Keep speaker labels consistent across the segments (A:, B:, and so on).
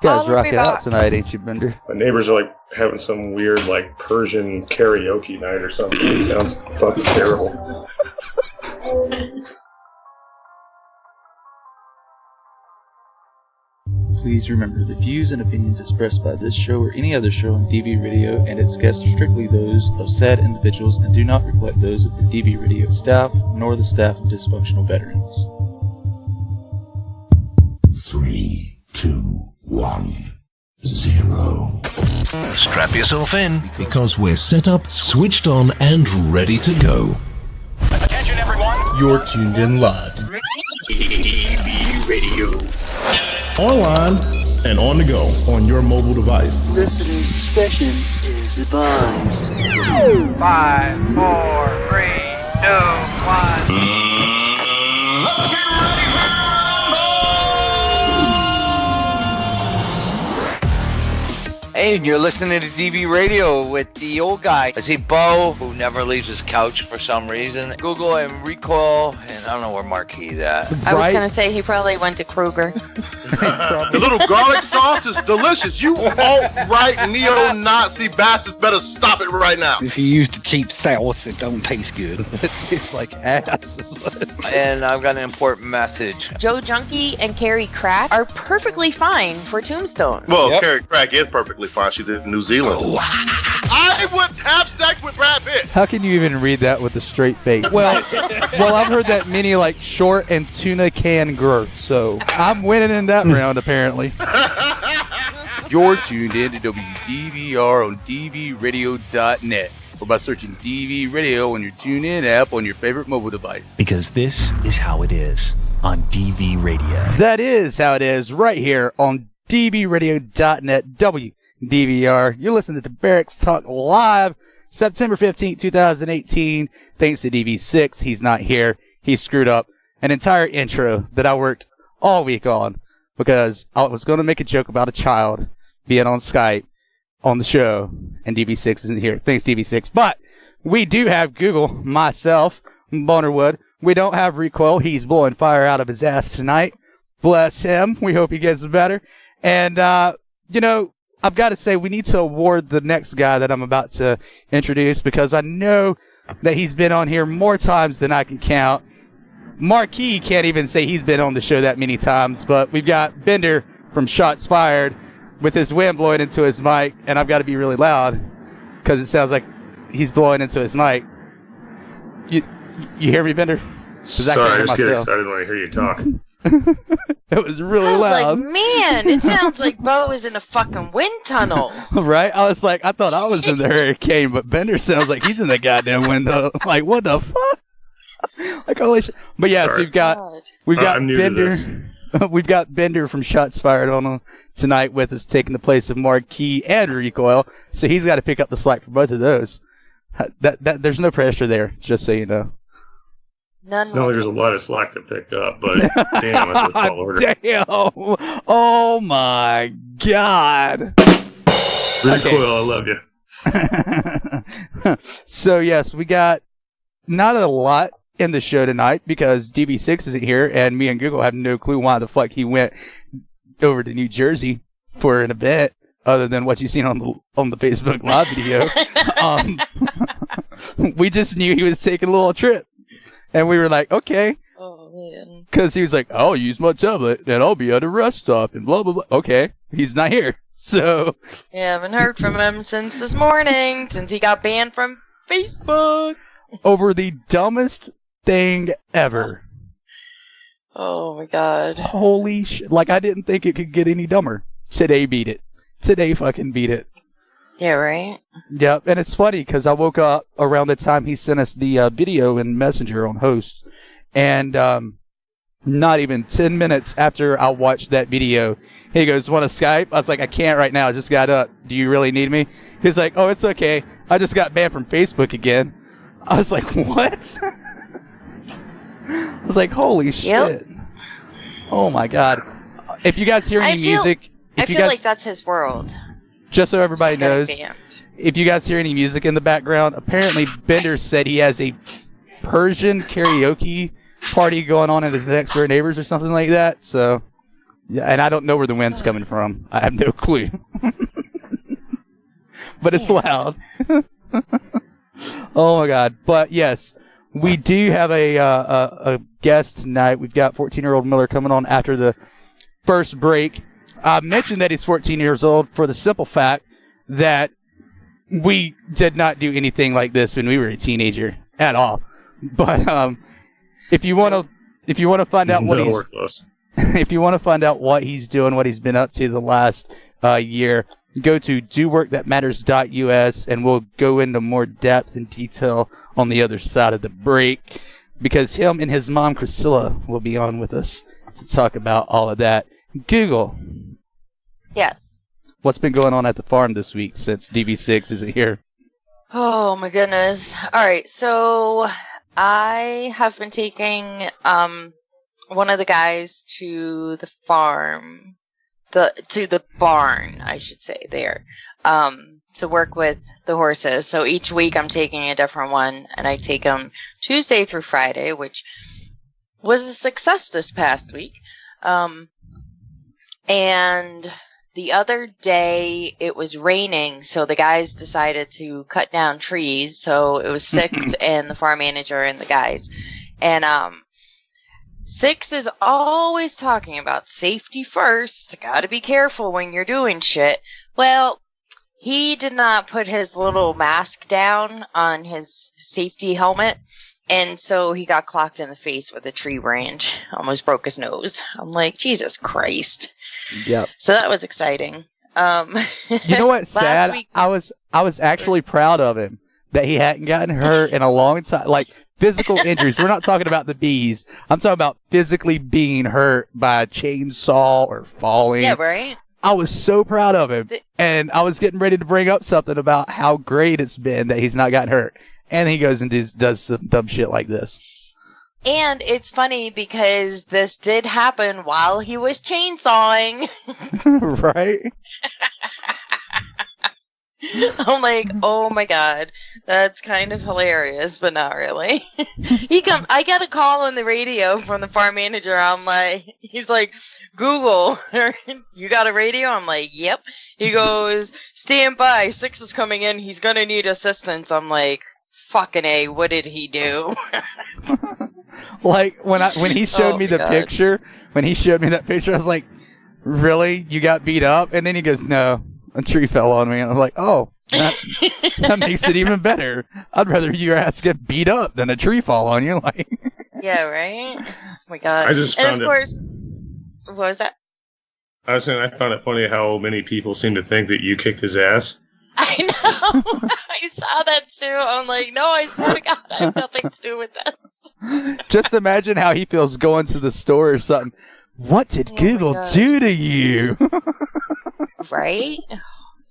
A: Guys, rocking out tonight, ain't you, Bender?
B: My neighbors are like having some weird like Persian karaoke night or something. It sounds fucking terrible.
A: Please remember, the views and opinions expressed by this show or any other show on DV Radio and its guests are strictly those of said individuals and do not reflect those of the DV Radio staff nor the staff of dysfunctional veterans.
C: 3, 2, 1, 0.
D: Strap yourself in,
C: Because we're set up, switched on, and ready to go.
D: attention everyone.
C: You're tuned in live.
D: DV Radio.
E: Online and on the go on your mobile device.
F: Listener's discretion is advised.
G: 5, 4, 3, 2, 1.
C: Let's get ready to
G: Hey, you're listening to DV Radio with the old guy. I see Bo, who never leaves his couch for some reason. Google and Recoil, and I don't know where Marquis at.
H: I was going to say he probably went to Kruger.
I: The little garlic sauce is delicious. You alt-right neo-Nazi bastards better stop it right now.
J: If you use the cheap sauce, it don't taste good.
A: It tastes like ass.
G: And I've got an important message.
H: Joe Junkie and Carrie Crack are perfectly fine for Tombstone.
I: Well, Carrie Crack is perfectly fine. She's in New Zealand. I would have sex with Brad Pitt.
A: How can you even read that with a straight face? Well, I've heard that many like short and tuna can girth, so I'm winning in that round apparently.
K: You're tuned in to WDVR on DVRadio.net or by searching DV Radio on your TuneIn app on your favorite mobile device.
D: Because this is how it is on DV Radio.
A: That is how it is right here on DVRadio.net, WDVR. You're listening to Barracks Talk Live, September 15th, 2018. Thanks to DV6. He's not here. He screwed up an entire intro that I worked all week on because I was going to make a joke about a child being on Skype on the show, and DV6 isn't here. Thanks, DV6. But we do have Google, myself, Bonerwood. We don't have Recoil. He's blowing fire out of his ass tonight. Bless him. We hope he gets better. And, you know, I've got to say we need to award the next guy that I'm about to introduce because I know that he's been on here more times than I can count. Marquis can't even say he's been on the show that many times, but we've got Bender from Shots Fired with his wind blowing into his mic, and I've got to be really loud because it sounds like he's blowing into his mic. You hear me, Bender?
B: Sorry, I just get excited when I hear you talk.
A: It was really
H: I was
A: loud.
H: like, man, it sounds like Bo is in a fucking wind tunnel.
A: Right? I was like, I thought I was in the hurricane, but Bender sounds like he's in the goddamn window. I'm like, what the fuck? Like, holy shit. But yes,
B: Sorry.
A: we've got
B: I'm new
A: Bender.
B: to this.
A: We've got Bender from Shots Fired on tonight with us, taking the place of Marquis and Recoil. So he's got to pick up the slack for both of those. There's no pressure there, just so you know.
H: None.
B: No, there's a lot of slack to pick up, but damn, that's a tall order.
A: Damn! Oh my God!
B: Recoil, I love you.
A: So yes, we got not a lot in the show tonight because DV6 isn't here, and me and Google have no clue why the fuck he went over to New Jersey for an event, other than what you've seen on the Facebook Live video. We just knew he was taking a little trip, and we were like, okay.
H: Oh man.
A: Because he was like, I'll use my tablet, and I'll be at a rest stop, and blah blah blah. Okay, he's not here, so.
H: Yeah, haven't heard from him since this morning, since he got banned from Facebook.
A: Over the dumbest thing ever.
H: Oh my God.
A: Holy shit. Like, I didn't think it could get any dumber. Today beat it. Today fucking beat it.
H: Yeah, right?
A: Yep, and it's funny because I woke up around the time he sent us the video in Messenger on Host, and not even 10 minutes after I watched that video, he goes, want to Skype? I was like, I can't right now. I just got up. Do you really need me? He's like, oh, it's okay. I just got banned from Facebook again. I was like, what? I was like, holy shit.
H: Yep.
A: Oh my God. If you guys hear any music...
H: I feel like that's his world.
A: Just so everybody knows, if you guys hear any music in the background, apparently Bender said he has a Persian karaoke party going on at his next door neighbors or something like that. So Yeah, and I don't know where the wind's coming from. I have no clue. But it's loud. Oh my God! But yes, we do have a guest tonight. We've got 14-year-old Miller coming on after the first break. I mentioned that he's 14 years old for the simple fact that we did not do anything like this when we were a teenager at all. But if you want to find out what if you want to find out what he's doing, what he's been up to the last year, go to doworkthatmatters.us, and we'll go into more depth and detail on the other side of the break, because him and his mom, Chriscilla, will be on with us to talk about all of that. Google.
H: Yes.
A: What's been going on at the farm this week since DV6 isn't here?
H: Oh my goodness. All right, so I have been taking one of the guys to the farm, to the barn, I should say, there, to work with the horses. So each week I'm taking a different one, and I take them Tuesday through Friday, which was a success this past week. And the other day it was raining, so the guys decided to cut down trees. So it was Six and the farm manager and the guys. And Six is always talking about safety first. Gotta be careful when you're doing shit. Well, he did not put his little mask down on his safety helmet, and so he got clocked in the face with a tree branch. Almost broke his nose. I'm like, Jesus Christ.
A: Yep.
H: So that was exciting.
A: You know what's sad?
H: Week,
A: I was actually proud of him that he hadn't gotten hurt in a long time. Like, physical injuries. We're not talking about the bees. I'm talking about physically being hurt by a chainsaw or falling.
H: Yeah, right?
A: I was so proud of him. And I was getting ready to bring up something about how great it's been that he's not gotten hurt. And he goes and does some dumb shit like this.
H: And it's funny because this did happen while he was chainsawing.
A: Right?
H: I'm like, oh my God, that's kind of hilarious, but not really. I got a call on the radio from the farm manager. I'm like, he's like, Google, you got a radio? I'm like, yep. He goes, stand by, Six is coming in. He's going to need assistance. I'm like, fucking A, what did he do?
A: Like, when he showed me the picture, I was like, really? You got beat up? And then he goes, no. A tree fell on me, and I'm like, oh, that makes it even better. I'd rather your ass get beat up than a tree fall on you. Like,
H: yeah, right? Oh my God.
B: I just found
H: of course, what was that?
B: I was saying I found it funny how many people seem to think that you kicked his ass.
H: I know. I saw that too. I'm like, no, I swear to God, I have nothing to do with this.
A: Just imagine how he feels going to the store or something. What did Google do to you?
H: Right?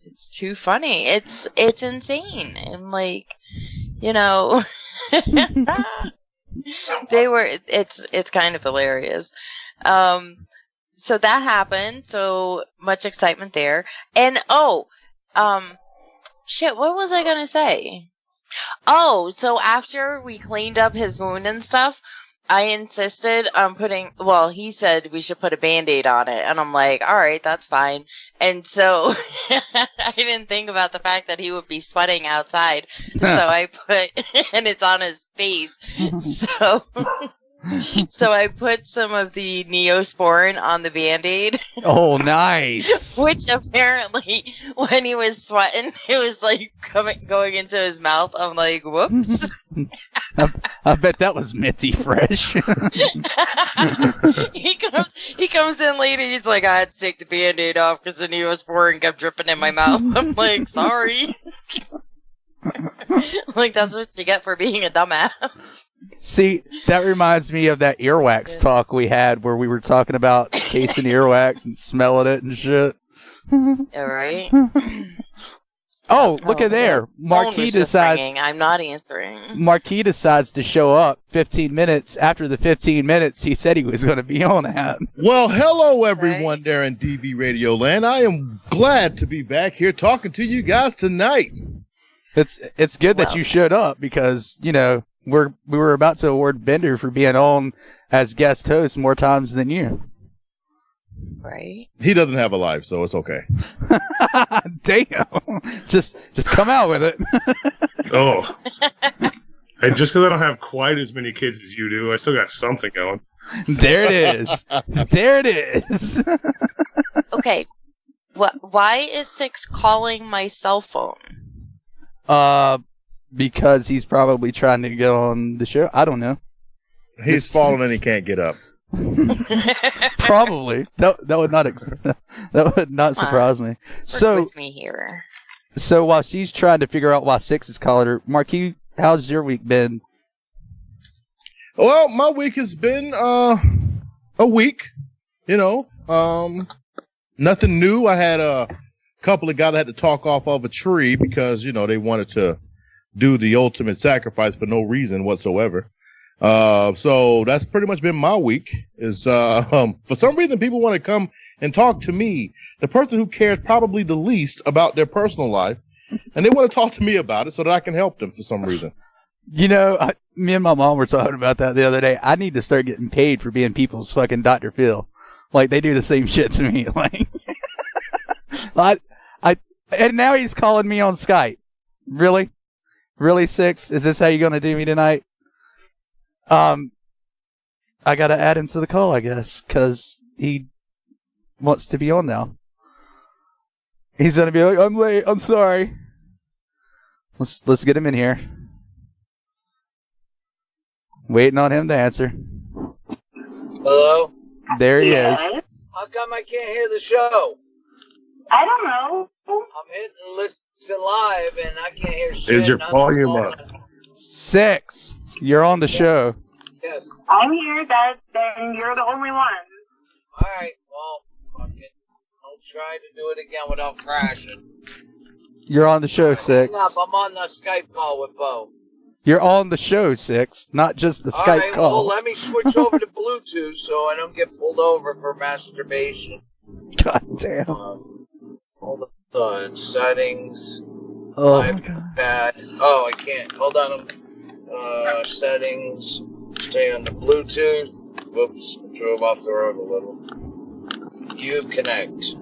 H: It's too funny. It's insane. And like, you know, it's kind of hilarious. So that happened. So much excitement there. And shit, what was I gonna say? Oh, so after we cleaned up his wound and stuff, I insisted on he said we should put a Band-Aid on it. And I'm like, all right, that's fine. And so I didn't think about the fact that he would be sweating outside. So I and it's on his face. So I put some of the Neosporin on the Band-Aid.
A: Oh, nice.
H: Which apparently, when he was sweating, it was like going into his mouth. I'm like, whoops.
A: I bet that was minty fresh.
H: He comes in later. He's like, I had to take the Band-Aid off because the Neosporin kept dripping in my mouth. I'm like, sorry. Like, that's what you get for being a dumbass.
A: See, that reminds me of that earwax talk we had where we were talking about casing earwax and smelling it and shit.
H: Yeah, right?
A: Oh, look at there. Marquis decides.
H: I'm not answering.
A: Marquis decides to show up 15 minutes after the 15 minutes he said he was going to be on that.
E: Well, hello everyone there in DV Radio Land. I am glad to be back here talking to you guys tonight.
A: It's good that you showed up because, you know, we were about to award Bender for being on as guest host more times than you.
H: Right.
E: He doesn't have a life, so it's okay.
A: Damn. Just come out with it.
B: Oh. And just because I don't have quite as many kids as you do, I still got something going.
A: There it is. There it is.
H: Okay. Why is Six calling my cell phone?
A: Because he's probably trying to get on the show. I don't know.
E: He's fallen and he can't get up.
A: Probably. That would not surprise me.
H: Work with me here.
A: So while she's trying to figure out why Six is calling her, Marquis, how's your week been?
E: Well, my week has been a week. You know, nothing new. I had a couple of guys I had to talk off of a tree because, you know, they wanted to do the ultimate sacrifice for no reason whatsoever. So that's pretty much been my week. Is for some reason people want to come and talk to me, the person who cares probably the least about their personal life, and they want to talk to me about it so that I can help them for some reason.
A: You know, me and my mom were talking about that the other day. I need to start getting paid for being people's fucking Dr. Phil. Like, they do the same shit to me. Like, and now he's calling me on Skype. Really? Really, Six? Is this how you're going to do me tonight? I got to add him to the call, I guess, because he wants to be on now. He's going to be like, I'm late. I'm sorry. Let's get him in here. Waiting on him to answer.
L: Hello?
A: There he is.
L: How come I can't hear the show?
M: I don't know.
L: I'm hitting listen live and I can't hear shit.
B: Is your volume up?
A: Six. You're on the show.
L: Yes.
M: I'm here. Then you're the only one.
L: Alright, well, fucking, I'll try to do it again without crashing.
A: You're on the show, Six.
L: Hang up. I'm on the Skype call with Bo.
A: You're on the show, Six, not just the Skype call.
L: Well, let me switch over to Bluetooth so I don't get pulled over for masturbation.
A: God damn.
L: Hold on. Settings.
A: Oh,
L: iPad. Oh, I can't. Hold on. Settings. Stay on the Bluetooth. Whoops. Drove off the road a little. You connect.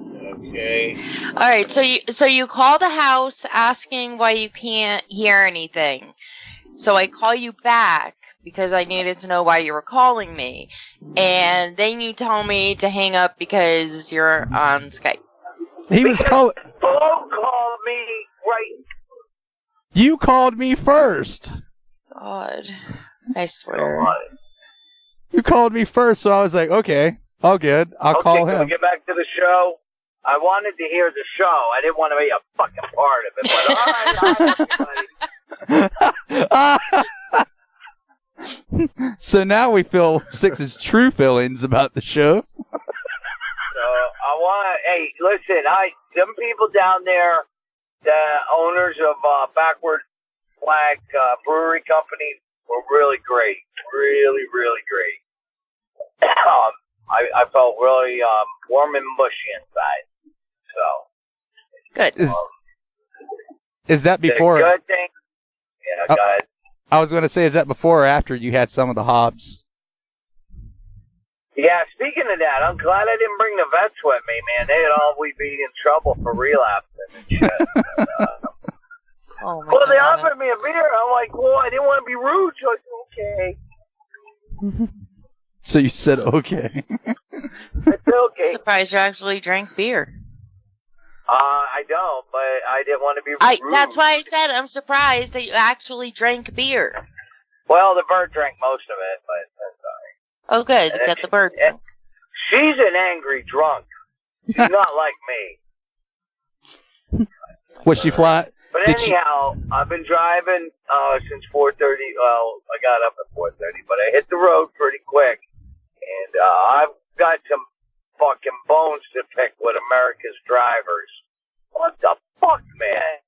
L: Okay.
H: All right. So you call the house asking why you can't hear anything. So I call you back because I needed to know why you were calling me. And then you tell me to hang up because you're on Skype.
A: He was calling.
M: Bo called me right.
A: You called me first.
H: God. I swear.
A: You called me first, so I was like, okay, all good. I'll call him.
N: Can we get back to the show? I wanted to hear the show. I didn't want to be a fucking part of it. But all right.
A: So now we feel Six's true feelings about the show.
N: So I want to. Hey, listen. Some people down there, the owners of Backward Flag Brewery Company, were really great. Really, really great. I felt really warm and mushy inside. So
A: good. Is that before?
N: Good thing. Yeah, go ahead.
A: I was going to say, is that before or after you had some of the Hobbs?
N: Yeah, speaking of that, I'm glad I didn't bring the vets with me, man. They'd always be in trouble for relapsing and shit.
H: Oh my
N: well, they
H: God.
N: offered me a beer. I'm like, well, I didn't want to be rude. So I said, okay.
A: So you said okay.
N: I said, okay.
H: Surprised you actually drank beer.
N: I don't, but I didn't want to be rude.
H: That's why I said I'm surprised that you actually drank beer.
N: Well, the bird drank most of it, but that's sorry.
H: Oh, good. You got the bird drunk.
N: She's an angry drunk. She's not like me.
A: Was she flat?
N: But anyhow, I've been driving since 4:30. Well, I got up at 4:30, but I hit the road pretty quick, and I've got some fucking bones to pick with America's drivers. What the fuck, man?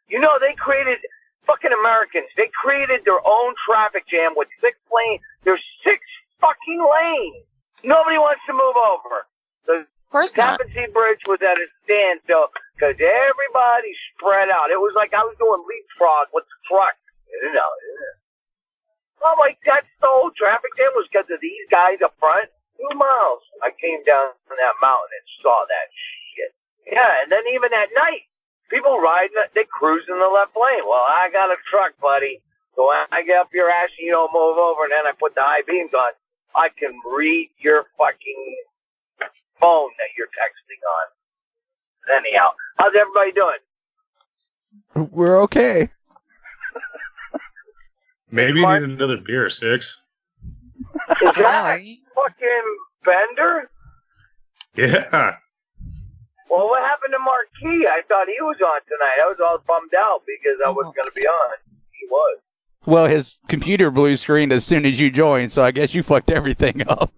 N: You know, they created fucking Americans. They created their own traffic jam with 6 lanes. There's 6 fucking lanes. Nobody wants to move over. The Tappan Zee Bridge was at a standstill because everybody spread out. It was like I was doing leapfrog with the truck. You know. Well, like that's the whole traffic jam was because of these guys up front. 2 miles. I I came down that mountain and saw that shit. Yeah, and then even at night, people riding, they cruise in the left lane. Well, I got a truck, buddy. So when I get up your ass and you don't move over, and then I put the high beams on, I can read your fucking phone that you're texting on. Anyhow, how's everybody doing?
A: We're okay.
B: Maybe you need another beer, Six.
N: Is that fucking Bender?
B: Yeah.
N: Well, what happened to Marquis? I thought he was on tonight. I was all bummed out because I wasn't going to be on. He was.
A: Well, his computer blue screened as soon as you joined, so I guess you fucked everything up.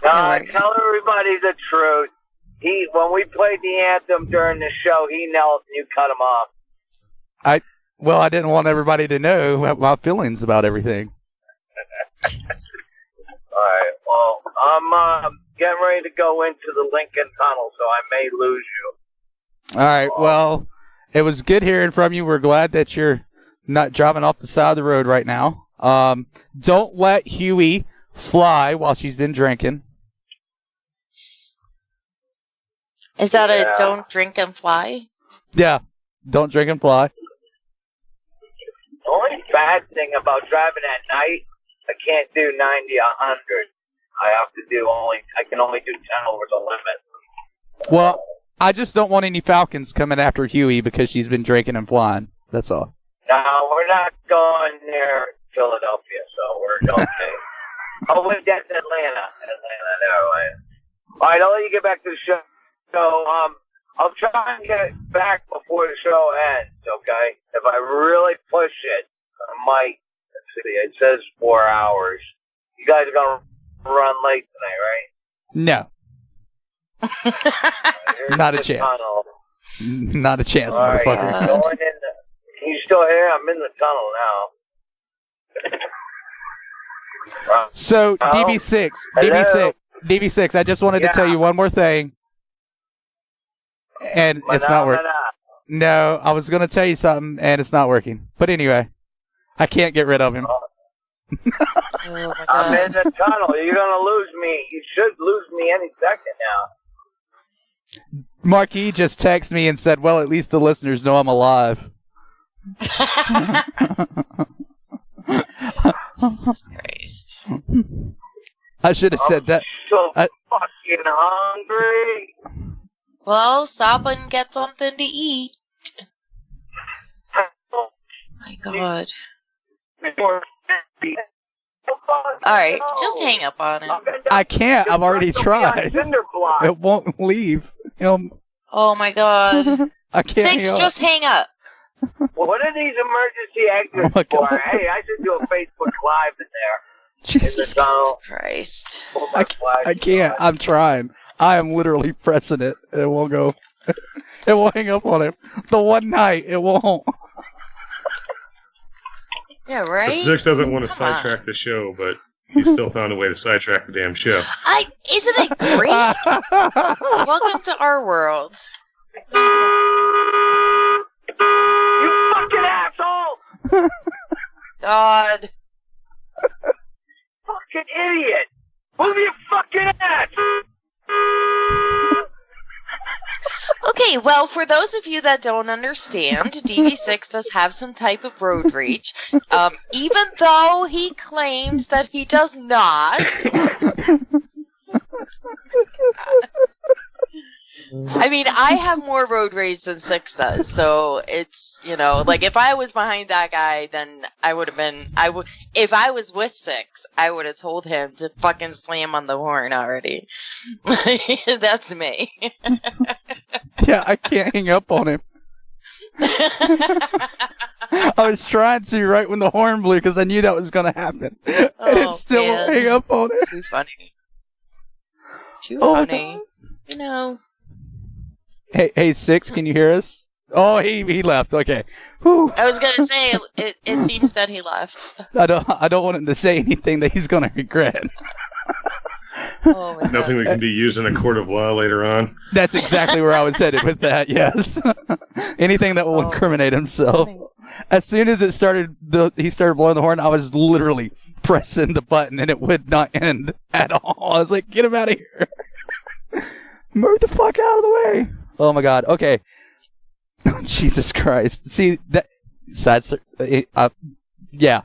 N: Tell everybody the truth. When we played the anthem during the show, he knelt and you cut him off.
A: I didn't want everybody to know my feelings about everything.
N: All right. Well, I'm getting ready to go into the Lincoln Tunnel, so I may lose you.
A: All right. Well, it was good hearing from you. We're glad that you're not driving off the side of the road right now. Don't let Huey fly while she's been drinking.
H: Is that a don't drink and fly?
A: Yeah. Don't drink and fly.
N: The only bad thing about driving at night, I can't do 90, 100. I can only do 10 over the limit.
A: Well, I just don't want any Falcons coming after Huey because she's been drinking and flying. That's all.
N: No, we're not going near Philadelphia, so we're okay. Oh, wait, that's Atlanta. Never mind. All right, I'll let you get back to the show. So, I'll try and get back before the show ends, okay? If I really push it, I might. Let's see, it says 4 hours. You guys are going to run late tonight,
A: right? No. Not a chance.
N: Tunnel.
A: Not a chance,
N: all
A: motherfucker.
N: Right, going in you still here? I'm in the tunnel now.
A: So, DV6, I just wanted to tell you one more thing. And it's not working. No, I was going to tell you something, and it's not working. But anyway, I can't get rid of him.
H: Oh my God.
N: I'm in the tunnel. You're going to lose me. You should lose me any second now.
A: Marquis just texted me and said, well, at least the listeners know I'm alive.
H: Jesus Christ.
A: I should have said that.
N: So fucking hungry.
H: Well, stop and get something to eat. My God. Alright, just hang up on him.
A: I can't. I've already tried. It won't leave.
H: Oh my God.
A: I can't.
H: Six, just hang up.
N: What are these emergency exits for? Hey, I should do a Facebook Live in there.
A: Jesus
H: Christ.
A: I can't. I'm trying. I am literally pressing it. It won't go. It won't hang up on him. The one night, it won't.
H: Yeah, right?
B: So Six doesn't want to sidetrack the show, but he still found a way to sidetrack the damn show.
H: Isn't it great? Welcome to our world.
N: You fucking asshole!
H: God.
N: Fucking idiot! Move your fucking ass!
H: Okay, well, for those of you that don't understand, DV6 does have some type of road rage. Even though he claims that he does not. I mean, I have more road rage than Six does, so it's, like, if I was behind that guy, then I would have been, if I was with Six, I would have told him to fucking slam on the horn already. That's me.
A: Yeah, I can't hang up on him. I was trying to right when the horn blew because I knew that was going to happen. And it still won't hang up on him.
H: Too funny. Too funny.
A: Hey, Six, can you hear us? Oh, he left. Okay. Whew.
H: I was gonna say it seems that he left.
A: I don't want him to say anything that he's gonna regret.
H: Oh, my
B: Nothing that can be used in a court of law later on.
A: That's exactly where I was headed with that. Yes, anything that will incriminate himself. As soon as he started blowing the horn, I was literally pressing the button, and it would not end at all. I was like, "Get him out of here! Move the fuck out of the way!" Oh my god. Okay. Jesus Christ. See that side. Yeah.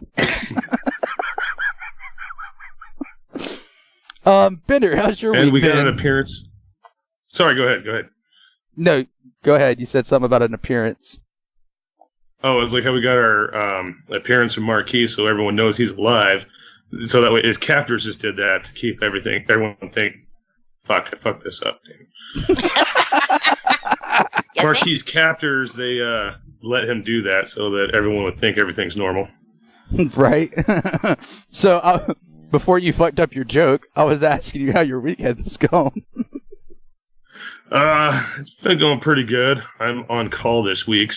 A: Bender, how's your week
B: And we got
A: been?
B: an appearance. Sorry, go ahead.
A: No, go ahead. You said something about an appearance.
B: Oh, it's like how we got our appearance from Marquis, so everyone knows he's alive. So that way, his captors just did that to keep everyone think, fuck, I fucked this up. Marquis' captors, they let him do that so that everyone would think everything's normal.
A: Right? So, before you fucked up your joke, I was asking you how your weekend's going.
B: It's been going pretty good. I'm on call this week,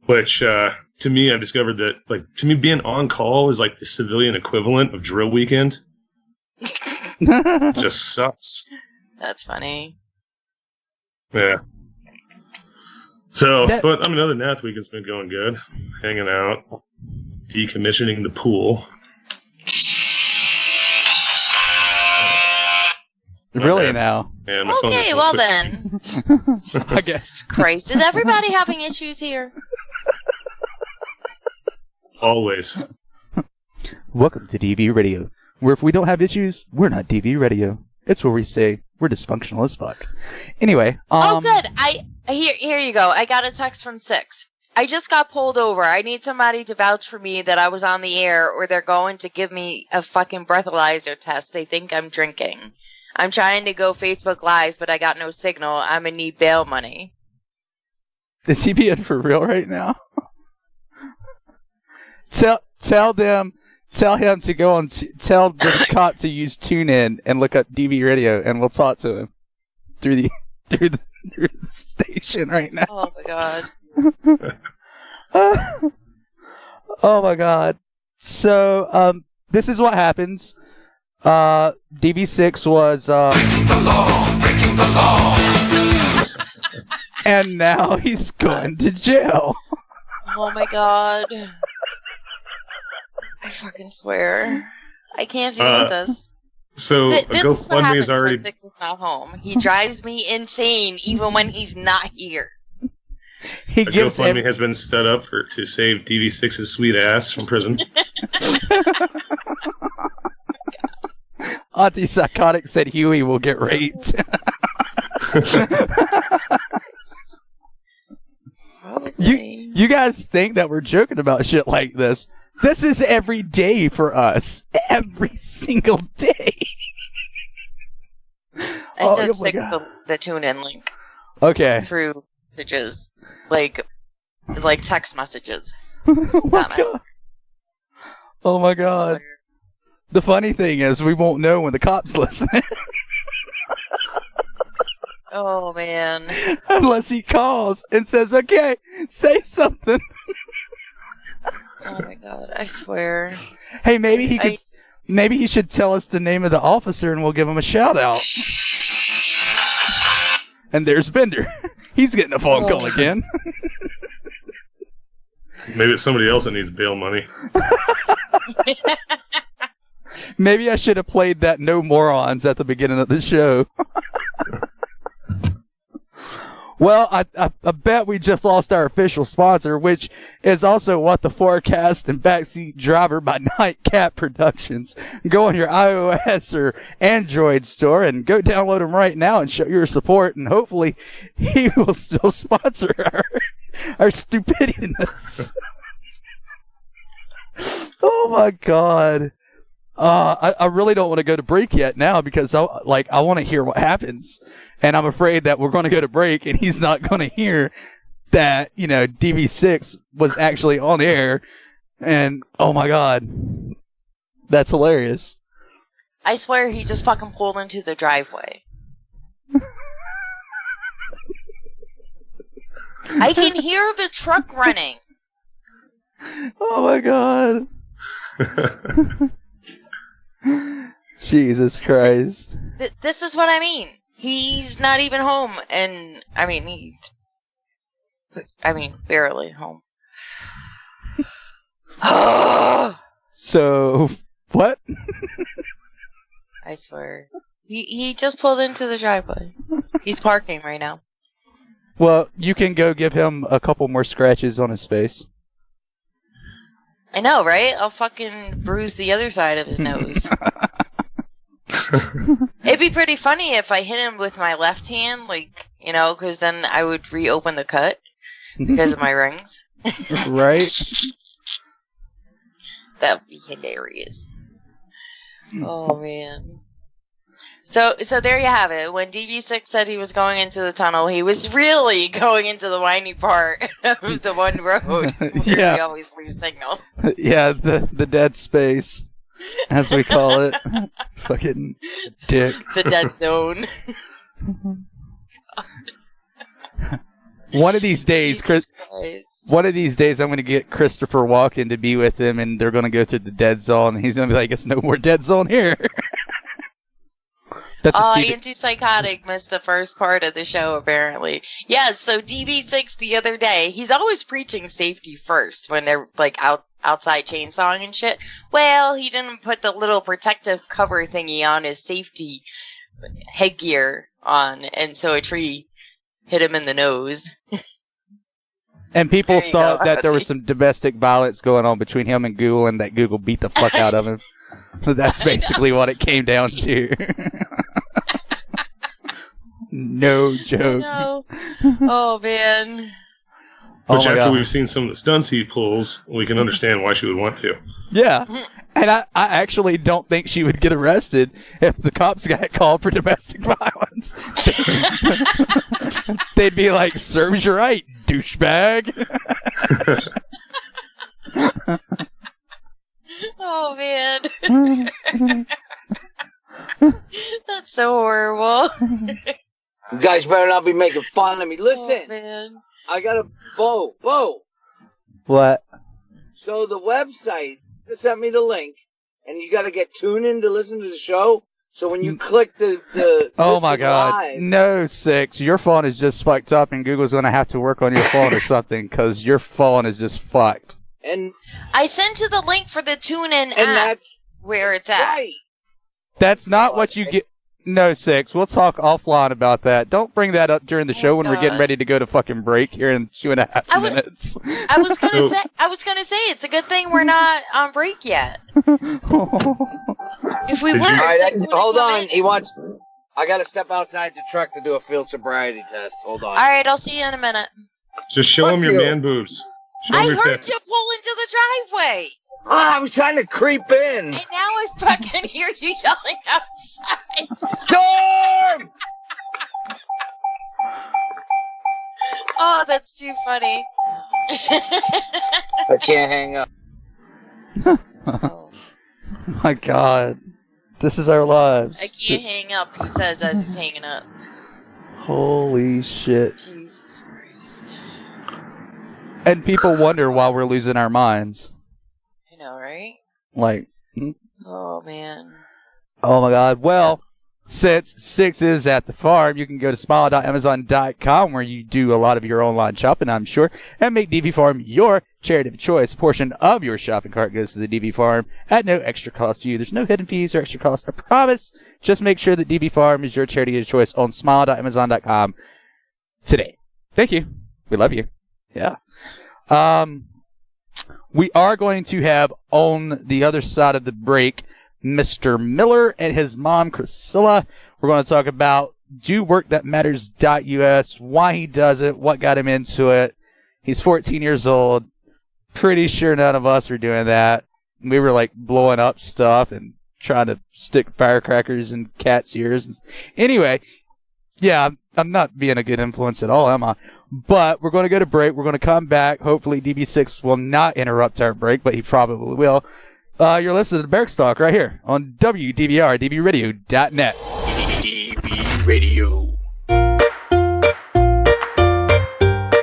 B: which to me, I've discovered that, like, to me, being on call is like the civilian equivalent of drill weekend. Just sucks.
H: That's funny.
B: Yeah. So, but I mean, other than that, the weekend's been going good. Hanging out, decommissioning the pool.
A: Really now?
B: Yeah, my phone
H: Okay,
B: is
H: well
B: quick.
H: then. I guess. Christ, is everybody having issues here?
B: Always.
A: Welcome to DV Radio, where if we don't have issues, we're not DV Radio. It's where we say we're dysfunctional as fuck. Anyway,
H: Oh, good. Here you go. I got a text from 6. I just got pulled over. I need somebody to vouch for me that I was on the air, or they're going to give me a fucking breathalyzer test. They think I'm drinking. I'm trying to go Facebook Live, but I got no signal. I'm gonna need bail money.
A: Is he being for real right now? Tell him to go on. Tell the cop to use TuneIn and look up DV Radio, and we'll talk to him through the station right now.
H: Oh my god.
A: Oh my god. So this is what happens. DV6 was breaking the law. And now he's going to jail.
H: Oh my god. I fucking swear. I can't deal with this.
B: So
H: This is what
B: GoFundMe
H: happens
B: is already.
H: when Six is not home. He drives me insane even when he's not here.
A: He gives
B: GoFundMe has been set up to save DV6's sweet ass from prison.
A: Antipsychotic said Huey will get raped. You guys think that we're joking about shit like this. This is every day for us. Every single day.
H: I sent Six the tune-in link.
A: Okay.
H: Through messages. Like text messages.
A: Oh my god. The funny thing is, we won't know when the cops listen.
H: Oh, man.
A: Unless he calls and says, okay, say something.
H: Oh my god, I swear.
A: Hey, maybe he should tell us the name of the officer and we'll give him a shout out. And there's Bender. He's getting a phone call again.
B: Maybe it's somebody else that needs bail money.
A: Maybe I should have played that No Morons at the beginning of the show. Well, I bet we just lost our official sponsor, which is also What the Forecast and Backseat Driver by Nightcap Productions. Go on your iOS or Android store and go download them right now and show your support, and hopefully he will still sponsor our stupidness. Oh my god. I really don't want to go to break yet now because I want to hear what happens. And I'm afraid that we're going to go to break and he's not going to hear that, DV6 was actually on air. And, oh my god. That's hilarious.
H: I swear he just fucking pulled into the driveway. I can hear the truck running.
A: Oh my god. Jesus Christ.
H: This is what I mean. He's not even home, and I mean, barely home.
A: So, what?
H: I swear. He just pulled into the driveway. He's parking right now.
A: Well, you can go give him a couple more scratches on his face.
H: I know, right? I'll fucking bruise the other side of his nose. It'd be pretty funny if I hit him with my left hand, because then I would reopen the cut because of my rings.
A: Right?
H: That would be hilarious. Oh, man. So there you have it. When DV6 said he was going into the tunnel, he was really going into the windy part of the one road where we always lose signal.
A: Yeah, the dead space, as we call it. Fucking dick.
H: The dead zone.
A: One of these days, I'm going to get Christopher Walken to be with him, and they're going to go through the dead zone, and he's going to be like, "It's no more dead zone here."
H: Antipsychotic missed the first part of the show, apparently. Yes, so DV6 the other day, he's always preaching safety first when they're, outside chainsawing and shit. Well, he didn't put the little protective cover thingy on his safety headgear on, and so a tree hit him in the nose.
A: And people thought that there was some domestic violence going on between him and Google, and that Google beat the fuck out of him. So that's basically what it came down to. No joke.
H: Oh, man.
B: Which, after we've seen some of the stunts he pulls, we can understand why she would want to.
A: Yeah. And I actually don't think she would get arrested if the cops got called for domestic violence. They'd be like, "Serves you right, douchebag."
H: Oh, man. That's so horrible.
L: You guys better not be making fun of me. Listen,
H: man.
L: I got a Bo.
A: What?
L: So the website sent me the link, and you got to get tuned in to listen to the show. So when you click the
A: oh my god,
L: live,
A: no, 6, your phone is just fucked up, and Google's gonna have to work on your phone or something, because your phone is just fucked.
L: And
H: I sent you the link for the TuneIn app.
L: That's
H: where it's at.
L: Right.
A: That's not what you get. No, 6. We'll talk offline about that. Don't bring that up during the show when we're getting ready to go to fucking break here in 2.5 minutes.
H: I was gonna say it's a good thing we're not on break yet. If we were,
L: hold on. I got to step outside the truck to do a field sobriety test. Hold on.
H: All right, I'll see you in a minute.
B: Just show him your man boobs.
H: I heard you pull into the driveway.
L: I was trying to creep in.
H: And now I fucking hear you yelling outside.
L: Storm!
H: Oh, that's too funny.
L: I can't hang up.
H: Oh.
A: My god. This is our lives.
H: I can't hang up, he says as he's hanging up.
A: Holy shit.
H: Jesus Christ.
A: And people wonder why we're losing our minds.
H: I know, right? Oh, man.
A: Oh my god. Well, since 6 is at the farm, you can go to smile.amazon.com where you do a lot of your online shopping, I'm sure, and make DV Farm your charity of choice. A portion of your shopping cart goes to the DV Farm at no extra cost to you. There's no hidden fees or extra cost, I promise. Just make sure that DV Farm is your charity of choice on smile.amazon.com today. Thank you. We love you. Yeah. We are going to have on the other side of the break Mr. Miller and his mom, Chriscilla. We're going to talk about doworkthatmatters.us, why he does it, what got him into it. He's 14 years old. Pretty sure none of us are doing that. We were blowing up stuff and trying to stick firecrackers in cats' ears. Anyway, yeah, I'm not being a good influence at all, am I? But we're going to go to break. We're going to come back. Hopefully DV6 will not interrupt our break, but he probably will. You're listening to Barracks Talk right here on WDVR, DVRadio.net.
C: DV Radio.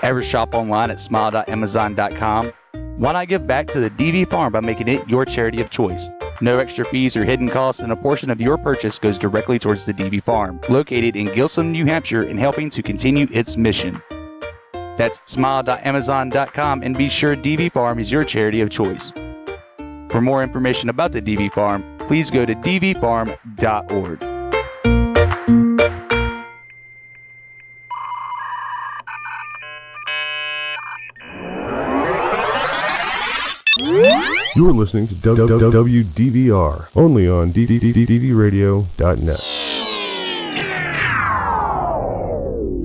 O: Ever shop online at smile.amazon.com? Why not give back to the DV Farm by making it your charity of choice? No extra fees or hidden costs, and a portion of your purchase goes directly towards the DV Farm, located in Gilsum, New Hampshire, and helping to continue its mission. That's smile.amazon.com, and be sure DV Farm is your charity of choice. For more information about the DV Farm, please go to dvfarm.org.
P: You're listening to WDVR, only on DVRadio.net.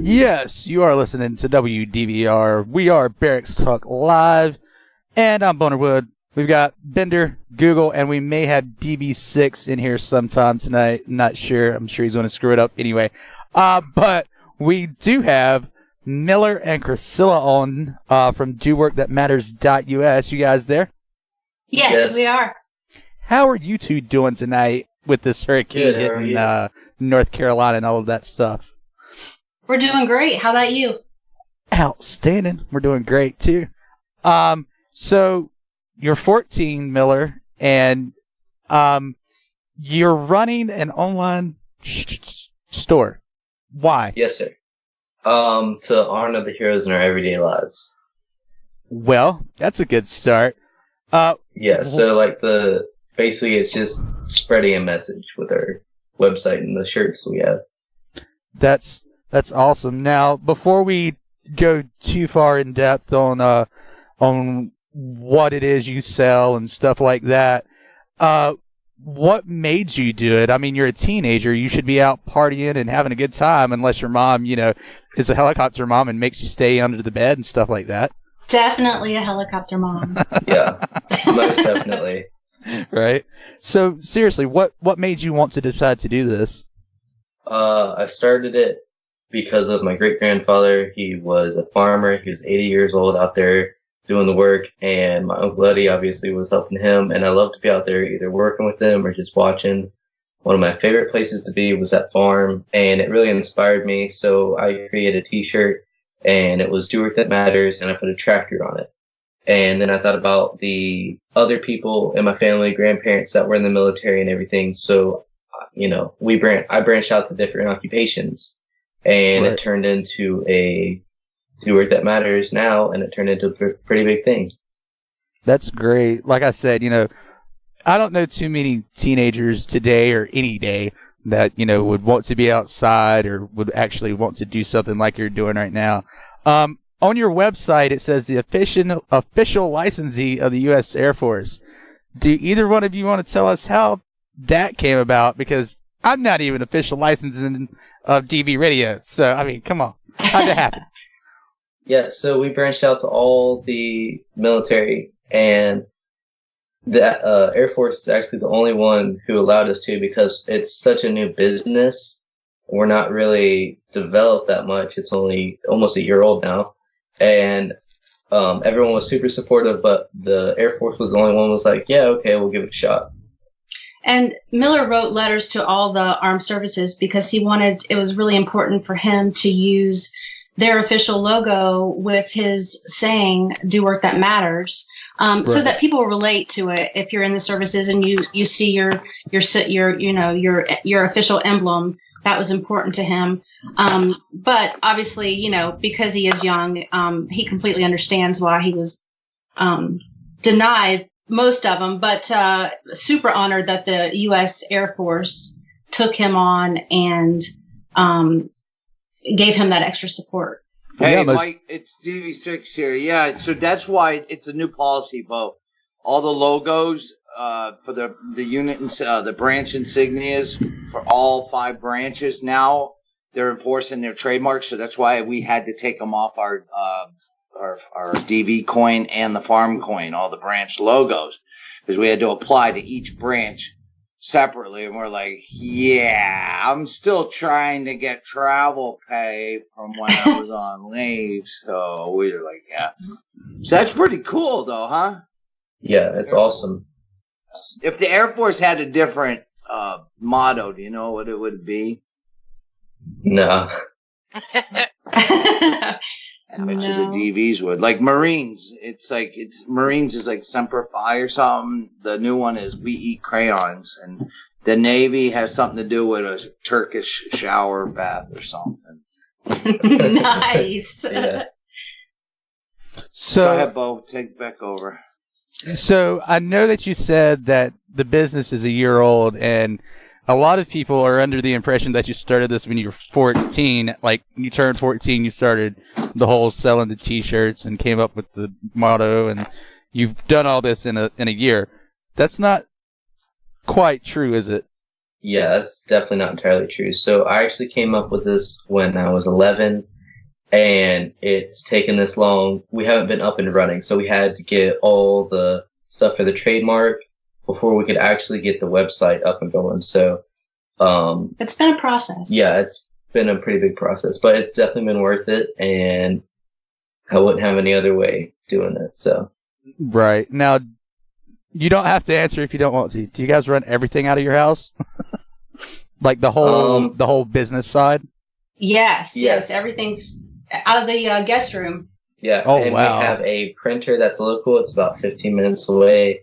A: Yes, you are listening to WDVR. We are Barracks Talk Live, and I'm Bonerwood. We've got Bender, Google, and we may have DV6 in here sometime tonight. Not sure. I'm sure he's going to screw it up anyway. But we do have Miller and Chriscilla on from DoWorkThatMatters.us. You guys there?
Q: Yes, we are.
A: How are you two doing tonight with this hurricane hitting North Carolina and all of that stuff?
Q: We're doing great. How about you?
A: Outstanding. We're doing great too. So you're 14, Miller, and you're running an online store. Why?
R: Yes, sir. To honor the heroes in our everyday lives.
A: Well, that's a good start.
R: Yeah, so basically it's just spreading a message with our website and the shirts we have.
A: That's awesome. Now, before we go too far in depth on what it is you sell and stuff like that, what made you do it? I mean, you're a teenager. You should be out partying and having a good time, unless your mom, is a helicopter mom and makes you stay under the bed and stuff like that.
Q: Definitely a helicopter mom.
R: Yeah, most definitely.
A: Right. So seriously, what made you want to decide to do this?
R: I started it because of my great-grandfather. He was a farmer. He was 80 years old out there doing the work, and my Uncle Eddie obviously was helping him, and I love to be out there either working with them or just watching. One of my favorite places to be was that farm, and it really inspired me, so I created a t-shirt, and it was Do Work That Matters, and I put a tractor on it. And then I thought about the other people in my family, grandparents that were in the military and everything. So, I branched out to different occupations, and
A: Right.
R: it turned into a Do Work That Matters now, and it turned into a pretty big thing.
A: That's great. Like I said, I don't know too many teenagers today or any day that, would want to be outside or would actually want to do something like you're doing right now. On your website, it says the official licensee of the U.S. Air Force. Do either one of you want to tell us how that came about? Because I'm not even official licensing of DV Radio. So, I mean, come on. How'd that happen?
R: Yeah, so we branched out to all the military, and the Air Force is actually the only one who allowed us to, because it's such a new business. We're not really developed that much. It's only almost a year old now. And everyone was super supportive, but the Air Force was the only one who was like, yeah, okay, we'll give it a shot.
Q: And Miller wrote letters to all the armed services because it was really important for him to use their official logo with his saying, Do Work That Matters, so that people relate to it. If you're in the services and you see your official emblem, that was important to him. But obviously, because he is young, he completely understands why he was denied most of them, but super honored that the U.S. Air Force took him on and gave him that extra support.
L: Hey, Mike, it's DV6 here. Yeah, so that's why it's a new policy, Bo. All the logos for the unit and the branch insignias for all 5 branches now, they're enforcing their trademarks. So that's why we had to take them off our DV coin and the farm coin, all the branch logos, because we had to apply to each branch separately. And we're like, yeah, I'm still trying to get travel pay from when I was on leave. So we were like, yeah. So that's pretty cool though, huh?
R: Yeah, it's awesome.
L: If the Air Force had a different motto, do you know what it would be?
R: No.
L: I bet you the DVs would. Like Marines, Marines is like Semper Fi or something. The new one is We Eat Crayons, and the Navy has something to do with a Turkish shower bath or something.
Q: Nice.
L: Yeah.
A: So
L: go ahead, Bo. Take back over.
A: So I know that you said that the business is a year old, and a lot of people are under the impression that you started this when you were 14. Like, you turned 14, you started the whole selling the T-shirts and came up with the motto, and you've done all this in a year. That's not quite true, is it?
R: Yeah, that's definitely not entirely true. So I actually came up with this when I was 11, and it's taken this long. We haven't been up and running, so we had to get all the stuff for the trademark before we could actually get the website up and going. So
Q: it's been a process.
R: Yeah, it's been a pretty big process, but it's definitely been worth it, and I wouldn't have any other way doing it. So
A: right. Now, you don't have to answer if you don't want to. Do you guys run everything out of your house? Like the whole business side?
Q: Yes. Everything's out of the guest room.
R: Yeah.
A: Oh,
R: and
A: wow.
R: We have a printer that's local. It's about 15 minutes away.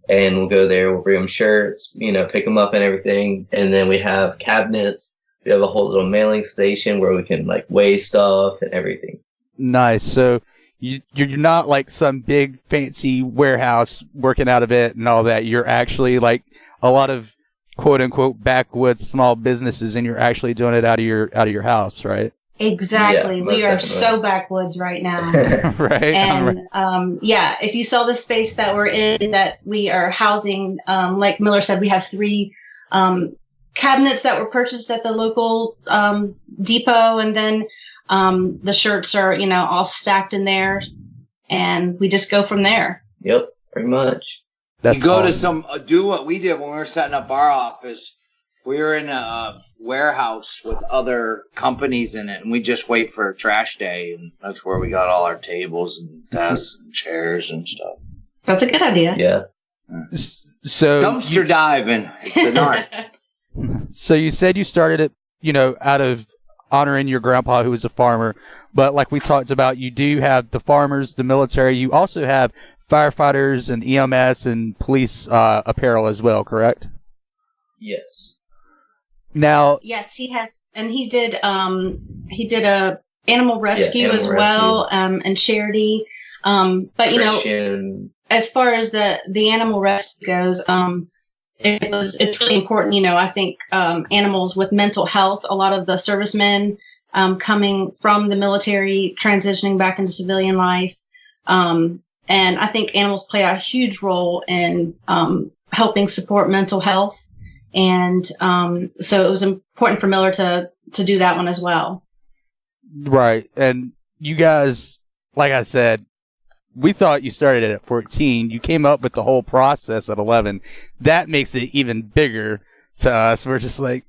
R: And we'll go there. We'll bring them shirts, pick them up and everything. And then we have cabinets. We have a whole little mailing station where we can weigh stuff and everything.
A: Nice. So you're not like some big fancy warehouse working out of it and all that. You're actually like a lot of quote unquote backwoods small businesses, and you're actually doing it out of your house, right?
Q: Exactly.
R: Yeah,
Q: we are
R: definitely.
Q: so backwoods right now.
A: Right.
Q: And if you saw the space that we're in, that we are housing, like Miller said, we have 3 cabinets that were purchased at the local depot, and then the shirts are all stacked in there, and we just go from there.
R: Yep, pretty much.
L: You go to do what we did when we were setting up our office. We were in a warehouse with other companies in it, and we just wait for trash day, and that's where we got all our tables and desks and chairs and stuff.
Q: That's a good idea.
R: Yeah.
A: So
L: dumpster diving. It's an art.
A: So you said you started it, out of honoring your grandpa who was a farmer, but like we talked about, you do have the farmers, the military. You also have firefighters and EMS and police apparel as well, correct?
R: Yes.
A: Now,
Q: yes, he has, and he did a animal rescue as well, and charity. But as far as the animal rescue goes, it's really important. I think animals with mental health. A lot of the servicemen coming from the military transitioning back into civilian life, and I think animals play a huge role in helping support mental health. And so it was important for Miller to do that one as well.
A: Right. And you guys, like I said, we thought you started it at 14. You came up with the whole process at 11. That makes it even bigger to us. We're just like,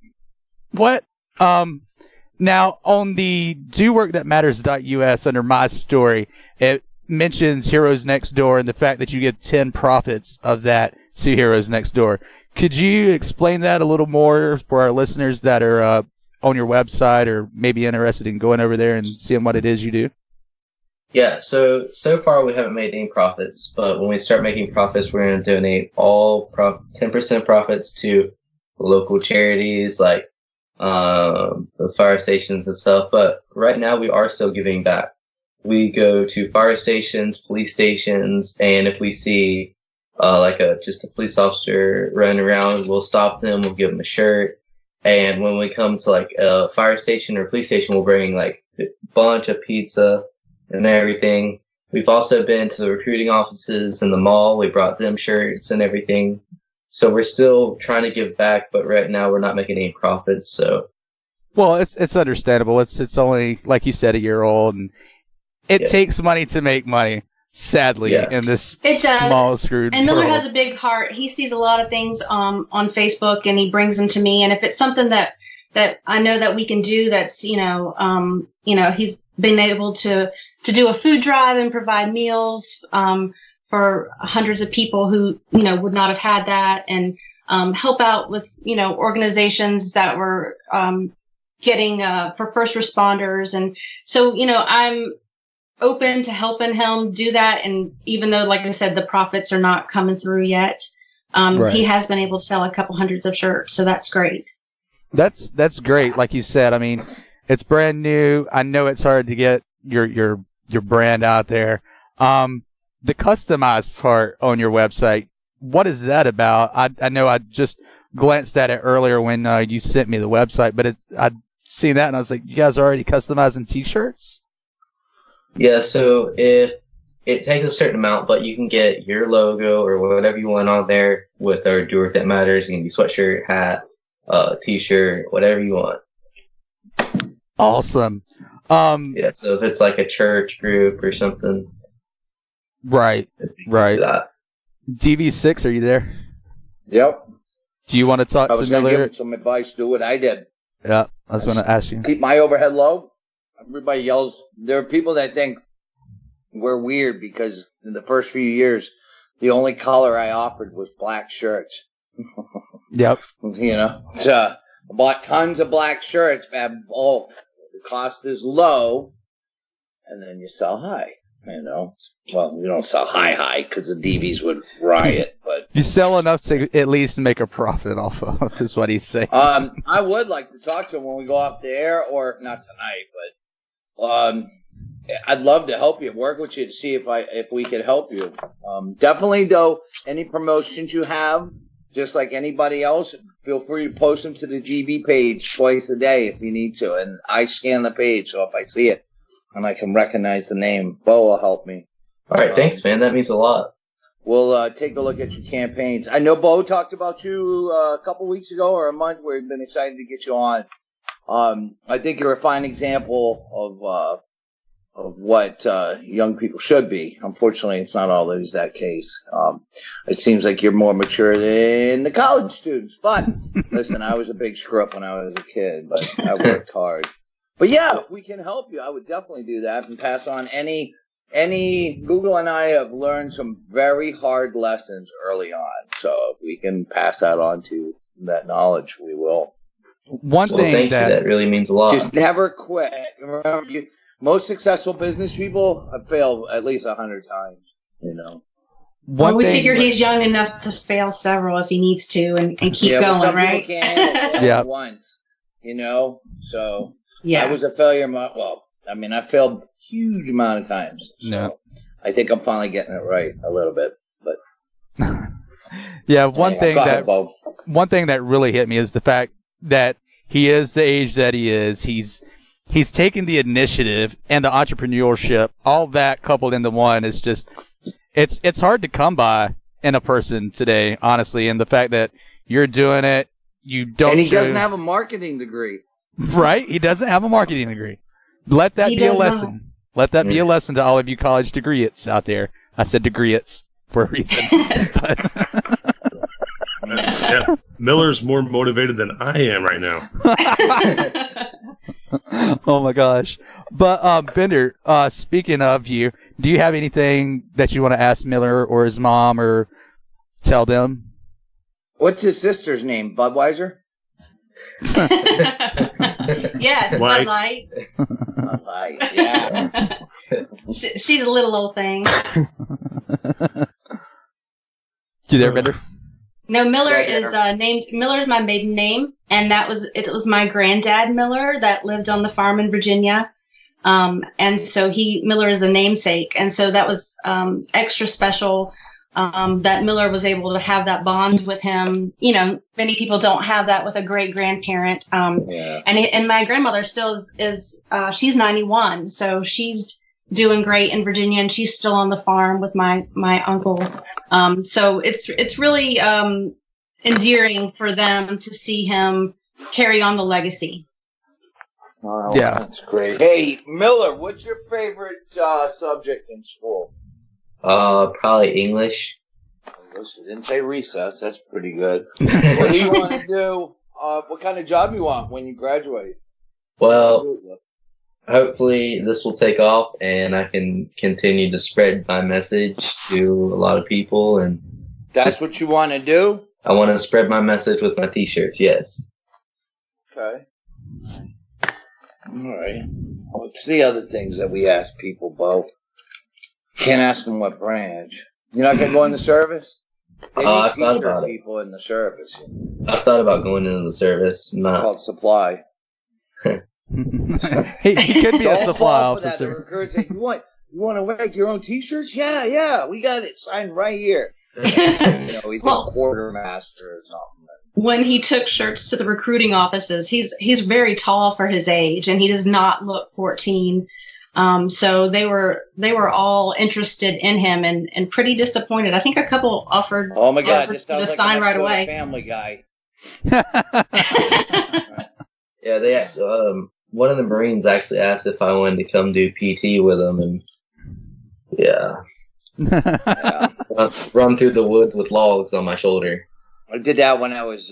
A: what? Now, on the doworkthatmatters.us under my story, it mentions Heroes Next Door and the fact that you give 10 profits of that to Heroes Next Door. Could you explain that a little more for our listeners that are on your website or maybe interested in going over there and seeing what it is you do?
R: Yeah, so far we haven't made any profits, but when we start making profits, we're going to donate all 10% profits to local charities like the fire stations and stuff. But right now we are still giving back. We go to fire stations, police stations, and if we see just a police officer running around, we'll stop them, we'll give them a shirt. And when we come to a fire station or police station, we'll bring a bunch of pizza and everything. We've also been to the recruiting offices in the mall. We brought them shirts and everything. So we're still trying to give back, but right now we're not making any profits. So,
A: well, it's understandable. It's only, like you said, a year old, and it takes money to make money. Sadly, in this small screwed
Q: And Miller
A: world.
Q: has a big heart. He sees a lot of things on Facebook, and he brings them to me. And if it's something that I know that we can do, that's he's been able to do a food drive and provide meals for hundreds of people who would not have had that, and help out with organizations that were getting for first responders. And so I'm open to helping him do that. And even though, like I said, the profits are not coming through yet, he has been able to sell a couple hundreds of shirts. So that's great.
A: That's great. Like you said, I mean, it's brand new. I know it's hard to get your brand out there. The customized part on your website, what is that about? I know I just glanced at it earlier when you sent me the website, but I'd seen that and I was like, you guys are already customizing t-shirts?
R: Yeah, so if it takes a certain amount, but you can get your logo or whatever you want on there with our Do Work That Matters. It can be sweatshirt, hat, t-shirt, whatever you want.
A: Awesome.
R: Yeah, so if it's like a church group or something.
A: Right. DV6, are you there?
S: Yep.
A: Do you want to talk
S: I
A: to
S: was going to
A: Miller?
S: give him some advice. Do what I did.
A: Yeah, I was going to ask you.
S: Keep my overhead low. Everybody yells. There are people that think we're weird because in the first few years, the only color I offered was black shirts.
A: Yep.
S: You know, so I bought tons of black shirts. The cost is low, and then you sell high. You know, well, you don't sell high because the DVs would riot, but
A: You sell enough to at least make a profit off of, is what he's saying.
S: I would like to talk to him when we go off the air, or not tonight, but I'd love to help you, work with you to see if we could help you. Definitely, though, any promotions you have, just like anybody else, feel free to post them to the GB page twice a day if you need to, and I scan the page, so if I see it and I can recognize the name, Bo will help me.
R: All right, thanks, man. That means a lot.
S: We'll take a look at your campaigns. I know Bo talked about you a couple weeks ago or a month where he'd been excited to get you on. I think you're a fine example of what young people should be. Unfortunately, it's not always that case. It seems like you're more mature than the college students. But listen, I was a big screw up when I was a kid, but I worked hard. But yeah, if we can help you, I would definitely do that and pass on any. Google and I have learned some very hard lessons early on. So if we can pass that on to that knowledge, we will.
A: One thing
R: that really means a lot.
S: Just never quit. Remember, most successful business people have failed at least 100 times. You know.
Q: We figure he's young enough to fail several if he needs to, and keep going,
S: some
Q: right?
S: People can't handle once. You know. So I was a failure. I failed a huge amount of times. So I think I'm finally getting it right a little bit. But
A: one thing that really hit me is the fact that he is the age that he is. He's taking the initiative and the entrepreneurship. All that coupled into one is just it's hard to come by in a person today, honestly. And the fact that you're doing it, you don't.
S: And he doesn't have a marketing degree.
A: Right? He doesn't have a marketing degree. Let that be a lesson. Let that be a lesson to all of you college degreeits out there. I said degreeits for a reason.
B: Yeah, Miller's more motivated than I am right now.
A: Oh my gosh. But Bender, speaking of you, do you have anything that you want to ask Miller or his mom or tell them?
S: What's his sister's name? Budweiser?
Q: Yes, Bud Light.
S: Bud Light, yeah.
Q: She's a little old thing.
A: You there, Bender?
Q: No, Miller is named. Miller's my maiden name, and it was my granddad Miller that lived on the farm in Virginia, and so Miller is a namesake, and so that was extra special. That Miller was able to have that bond with him. You know, many people don't have that with a great grandparent. And my grandmother still is she's 91, so she's doing great in Virginia, and she's still on the farm with my uncle. So it's really endearing for them to see him carry on the legacy.
S: Oh, that's great. Hey, Miller, what's your favorite subject in school?
R: Probably English.
S: You didn't say recess. That's pretty good. What do you want to do? What kind of job you want when you graduate?
R: Well, hopefully this will take off and I can continue to spread my message to a lot of people. And
S: that's what you want to do?
R: I want to spread my message with my t-shirts, yes.
S: Okay. All right. What's the other things that we ask people, Bo? Can't ask them what branch. You're not going to go in the service? They need
R: I've thought
S: t-shirt
R: about it.
S: people in the service.
R: I've thought about going into the service. Not
S: Called supply.
A: he could be a
S: Don't
A: supply
S: fall for that. The
A: officer.
S: recruiter say, you want to make your own t-shirts? Yeah, we got it signed right here. He's a quartermaster or something.
Q: When he took shirts to the recruiting offices, he's very tall for his age, and he does not look 14. So they were all interested in him and pretty disappointed. I think a couple offered.
S: Oh my God!
Q: offered
S: This
Q: to
S: sounds like
Q: sign
S: an
Q: right
S: episode of
Q: away.
S: Family Guy.
R: Yeah, they one of the Marines actually asked if I wanted to come do PT with them, and yeah. Run through the woods with logs on my shoulder.
S: I did that when I was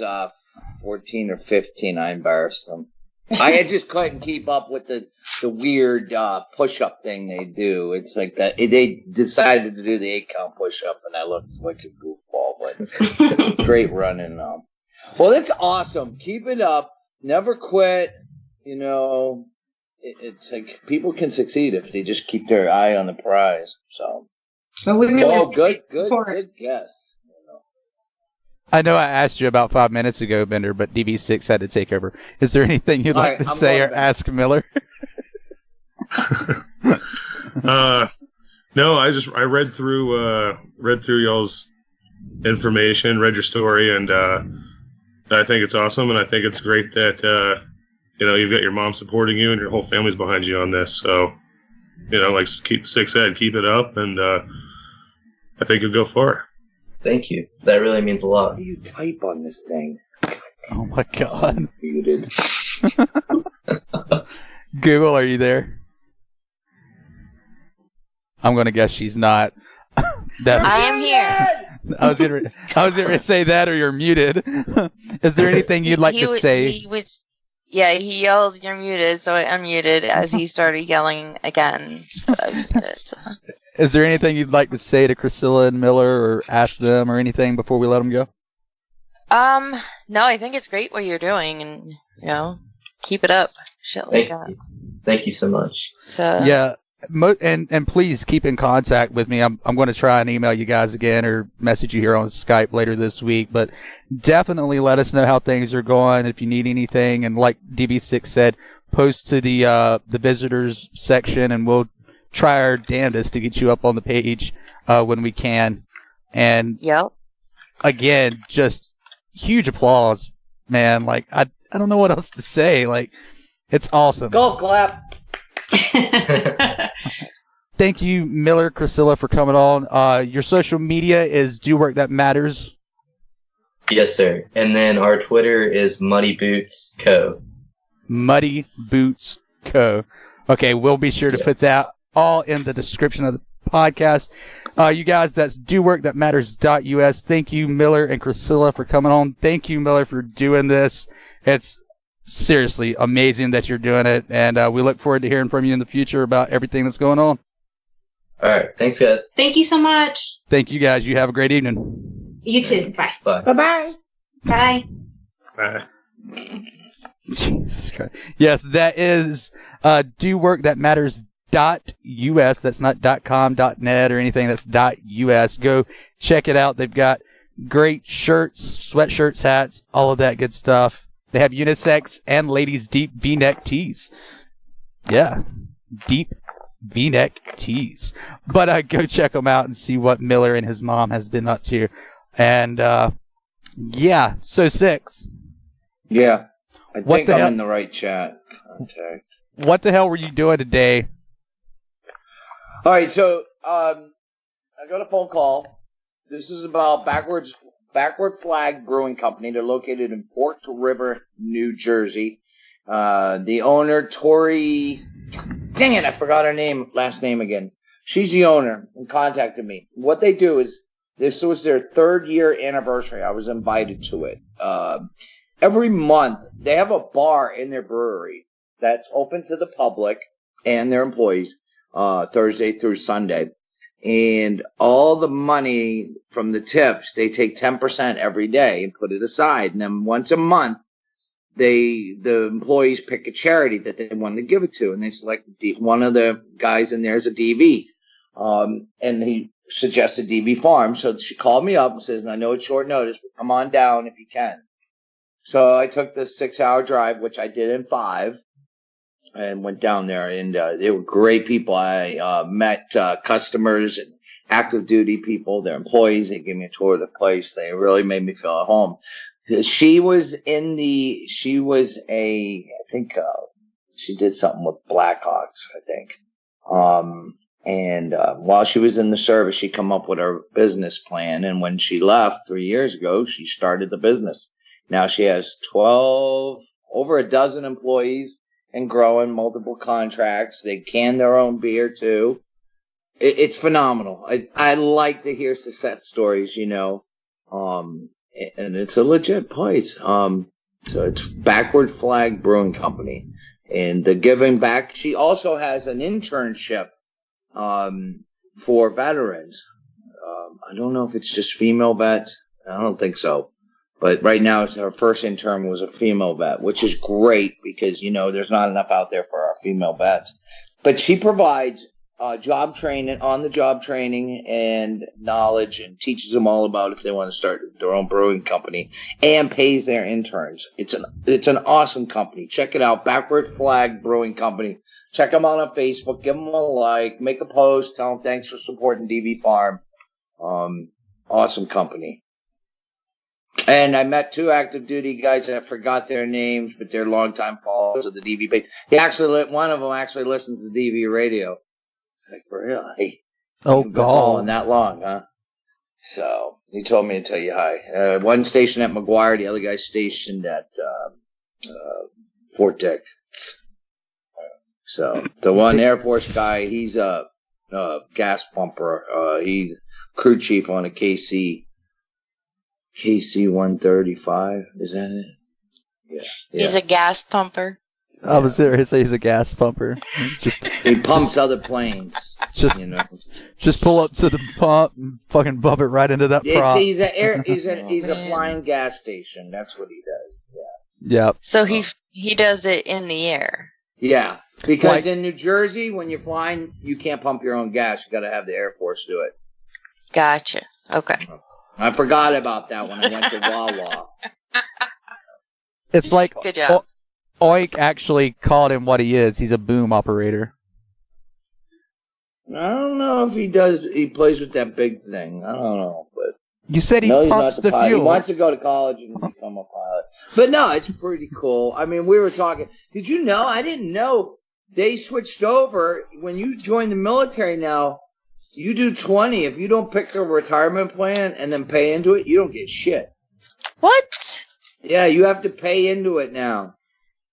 S: 14 or 15. I embarrassed them. I just couldn't keep up with the weird push-up thing they do. It's like that. They decided to do the 8-count push-up, and I looked like a goofball, but great running. Well, that's awesome. Keep it up. Never quit. It's like people can succeed if they just keep their eye on the prize. So,
Q: but we really
S: good guess.
A: I know I asked you about 5 minutes ago, Bender, but DV6 had to take over. Is there anything you'd like to say or ask Miller?
B: No, I read through y'all's information, read your story, and I think it's awesome, and I think it's great that you've got your mom supporting you and your whole family's behind you on this. So, like keep Six Ed, keep it up, and I think you'll go far.
R: Thank you. That really means a lot.
S: How do you type on this thing?
A: Oh my God.
S: Muted.
A: Google, are you there? I'm going to guess she's not.
H: I am here.
A: I was gonna say that, or you're muted. Is there anything you'd like to say?
H: He yelled, "You're muted," so I unmuted as he started yelling again. But I was muted, so.
A: Is there anything you'd like to say to Chriscilla and Miller, or ask them, or anything before we let them go?
H: No, I think it's great what you're doing, and keep it up. Shit like that.
R: Thank you so much.
A: Yeah. And please keep in contact with me. I'm going to try and email you guys again or message you here on Skype later this week. But definitely let us know how things are going. If you need anything, and like DV6 said, post to the visitors section, and we'll try our damnedest to get you up on the page when we can. And again, just huge applause, man. Like I don't know what else to say. Like, it's awesome.
S: Golf clap.
A: Thank you, Miller, Chriscilla, for coming on. Your social media is Do Work That Matters.
R: Yes, sir. And then our Twitter is Muddy Boots Co.
A: Muddy Boots Co. Okay, we'll be sure to put that all in the description of the podcast. You guys, that's doworkthatmatters.us. Thank you, Miller and Chriscilla, for coming on. Thank you, Miller, for doing this. It's seriously amazing that you're doing it, and we look forward to hearing from you in the future about everything that's going on.
R: All right. Thanks, guys.
Q: Thank you so much.
A: Thank you, guys. You have a great evening.
Q: You too. Bye.
R: Bye.
S: Bye-bye.
Q: Bye.
B: Bye.
A: Jesus Christ. Yes, that is doworkthatmatters.us. That's not .com, .net, or anything. That's .us. Go check it out. They've got great shirts, sweatshirts, hats, all of that good stuff. They have unisex and ladies' deep V-neck tees. Yeah, deep V-neck tees. But go check them out and see what Miller and his mom has been up to. And, yeah, so Six.
S: Yeah, I think I'm in the right chat contact.
A: What the hell were you doing today?
S: All right, so I got a phone call. This is about Backward Flag Brewing Company. They're located in Fork River, New Jersey. The owner, Tori, dang it, I forgot her last name again. She's the owner and contacted me. What they do is, this was their 3rd year anniversary. I was invited to it. Every month, they have a bar in their brewery that's open to the public and their employees, Thursday through Sunday. And all the money from the tips, they take 10% every day and put it aside. And then once a month, the employees pick a charity that they wanted to give it to, and they selected one of the guys in there as a DV, and he suggested DV Farm. So she called me up and says, "I know it's short notice, but come on down if you can." So I took the 6-hour drive, which I did in 5, and went down there, and they were great people. I met customers and active duty people, their employees. They gave me a tour of the place. They really made me feel at home. She was I think she did something with Blackhawks, I think. And while she was in the service, she come up with her business plan. And when she left 3 years ago, she started the business. Now she has over a dozen employees and growing, multiple contracts. They can their own beer too. It's phenomenal. I like to hear success stories, you know. And it's a legit place. So it's Backward Flag Brewing Company. And the giving back, she also has an internship for veterans. I don't know if it's just female vets. I don't think so. But right now, her first intern was a female vet, which is great because, you know, there's not enough out there for our female vets. But she provides job training, on-the-job training and knowledge, and teaches them all about if they want to start their own brewing company, and pays their interns. It's an awesome company. Check it out, Backward Flag Brewing Company. Check them out on Facebook. Give them a like. Make a post. Tell them thanks for supporting DV Farm. Awesome company. And I met 2 active duty guys. I forgot their names, but they're longtime followers of the DV page. One of them actually listens to DV radio. It's like, really?
A: Oh,
S: You've been following that long, huh? So he told me to tell you hi. One stationed at McGuire, the other guy stationed at Fort Dick. So the one Air Force guy, he's a gas pumper. He's crew chief on a KC 135. Is that it? Yeah.
H: He's a gas pumper.
A: I was there to say he's a gas pumper.
S: He pumps other planes.
A: Just pull up to the pump and fucking bump it right into that prop.
S: He's a flying gas station. That's what he does. Yeah.
A: Yep.
H: So he does it in the air.
S: Yeah, because in New Jersey, when you're flying, you can't pump your own gas. You got to have the Air Force do it.
H: Gotcha. Okay.
S: I forgot about that when I went to Wawa.
A: It's like
H: good job.
A: Oik actually called him what he is. He's a boom operator.
S: I don't know if he does. He plays with that big thing. I don't know, but
A: you said he pumps the fuel.
S: He wants to go to college and become a pilot. But no, it's pretty cool. I mean, we were talking. Did you know? I didn't know they switched over when you join the military. Now you do 20. If you don't pick a retirement plan and then pay into it, you don't get shit.
H: What? Yeah,
S: you have to pay into it now.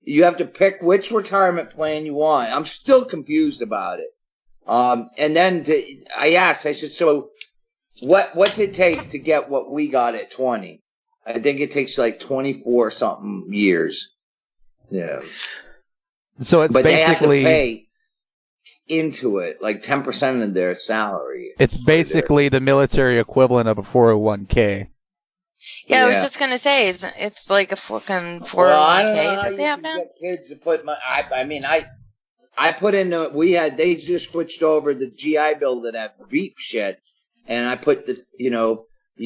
S: You have to pick which retirement plan you want. I'm still confused about it. And then I asked, I said, so what's it take to get what we got at 20? I think it takes like 24 something years. Yeah.
A: So it's
S: but
A: basically
S: they have to pay into it, like 10% of their salary.
A: It's basically the military equivalent of a 401k.
H: Yeah, I was just gonna say, it's like a fucking 401k that they have now.
S: Get kids to put I put in they just switched over the GI Bill to that Veep shit, and I put the you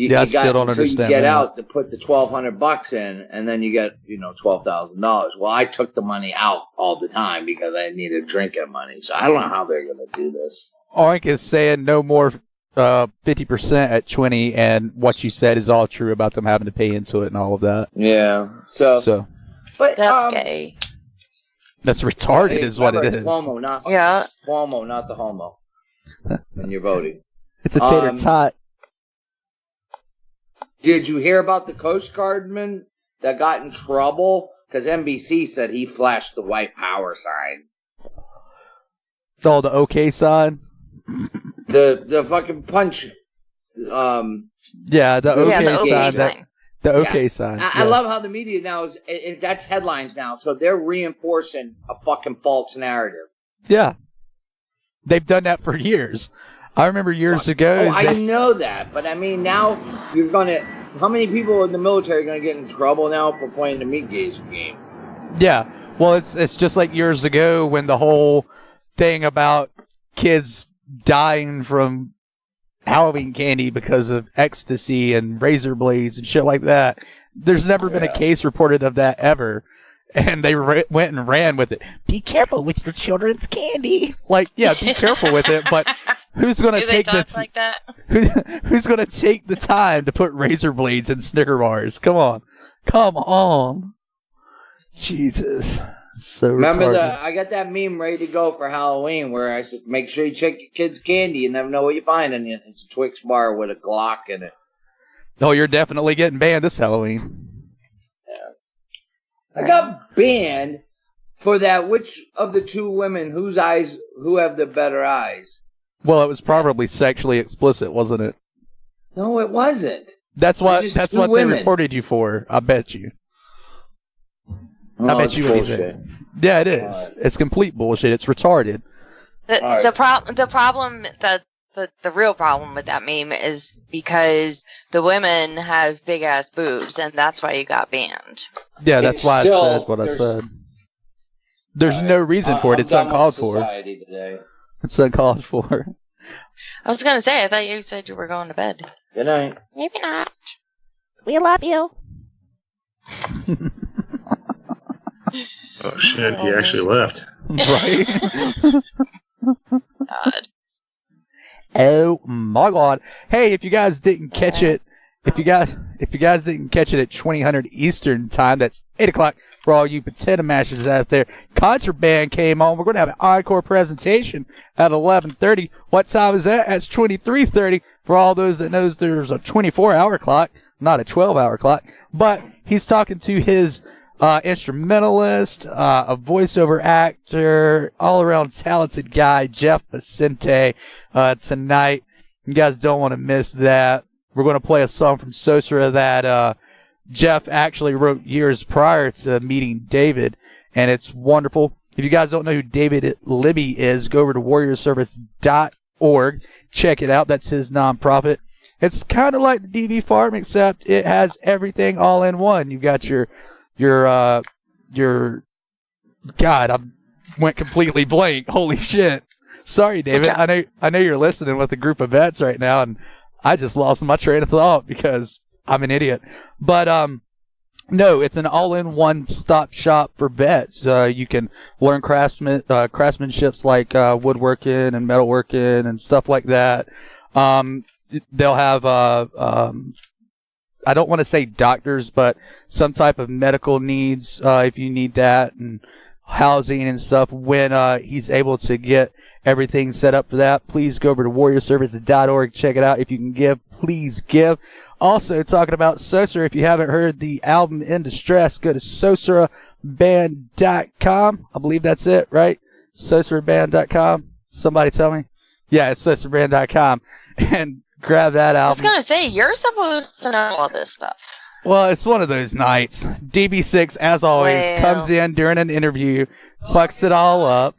S: got until you get out to put the $1,200 in, and then you get $12,000. Well, I took the money out all the time because I needed drinking money, so I don't know how they're gonna do this.
A: Oink is saying no more 50% at 20, and what you said is all true about them having to pay into it and all of that.
S: Yeah. So but
H: that's gay.
A: That's retarded, is what it is.
S: Cuomo, not Cuomo, not the homo. When you're voting,
A: it's a tater tot.
S: Did you hear about the Coast Guardman that got in trouble because NBC said he flashed the white power sign?
A: It's all the OK sign.
S: The fucking punch.
A: Yeah, the OK sign. The OK sign.
S: I love how the media now that's headlines now, so they're reinforcing a fucking false narrative.
A: Yeah, they've done that for years. I remember years ago.
S: I know that, but I mean now you're gonna. How many people in the military are gonna get in trouble now for playing the meat gaze game?
A: Yeah. Well, it's just like years ago when the whole thing about kids dying from Halloween candy because of ecstasy and razor blades and shit like that. There's never been a case reported of that ever. And they went and ran with it. Be careful with your children's candy. Like, yeah, be careful with it, but who's going to take
H: like that?
A: Who's going to take the time to put razor blades in Snicker bars? Come on. Jesus. So
S: Remember
A: retarded.
S: I got that meme ready to go for Halloween where I said, make sure you check your kids' candy. You never know what you find in it. It's a Twix bar with a Glock in it.
A: Oh, you're definitely getting banned this Halloween.
S: I got banned for that. Which of the two women, who have the better eyes?
A: Well, it was probably sexually explicit, wasn't it?
S: No, it wasn't.
A: That's what
S: just
A: they
S: women.
A: reported you for. I bet you.
S: Oh,
A: I bet
S: it's
A: you
S: bullshit.
A: anything. Yeah, it is. It's complete bullshit. It's retarded.
H: The problem the real problem with that meme is because the women have big ass boobs, and that's why you got banned.
A: Yeah, that's why I said what I said. There's no reason for it. It's uncalled for.
S: Today.
A: It's uncalled for.
H: I was gonna say, I thought you said you were going to bed.
S: Good night.
H: Maybe not.
T: We love you.
B: Oh shit, he actually left.
A: Right?
H: God.
A: Oh my God! Hey, if you guys didn't catch it, if you guys didn't catch it at 2000 Eastern time, that's 8:00 for all you potato mashers out there. Contraband came on. We're going to have an encore presentation at 11:30. What time is that? That's 23:30 for all those that knows there's a 24-hour clock, not a 12-hour clock. But he's talking to his instrumentalist, a voiceover actor, all-around talented guy, Jeff Vicente, tonight. You guys don't want to miss that. We're going to play a song from SOSRA that Jeff actually wrote years prior to meeting David, and it's wonderful. If you guys don't know who David Libby is, go over to warriorservice.org. Check it out. That's his nonprofit. It's kind of like the DV Farm, except it has everything all in one. You've got your God, I went completely blank. Holy shit. Sorry, David. I know you're listening with a group of vets right now, and I just lost my train of thought because I'm an idiot. But no, it's an all-in-one stop shop for vets. You can learn craftsmanships like woodworking and metalworking and stuff like that. They'll have I don't want to say doctors, but some type of medical needs if you need that, and housing and stuff. When he's able to get everything set up for that, please go over to warriorservice.org. Check it out. If you can give, please give. Also, talking about SOSRA, if you haven't heard the album In Distress, go to SOSRAband.com. I believe that's it, right? SOSRAband.com. Somebody tell me. Yeah, it's SOSRAband.com. And grab that album.
H: I was gonna say, you're supposed to know all this stuff.
A: Well, it's one of those nights. DV6, as always, comes in during an interview, fucks it all up.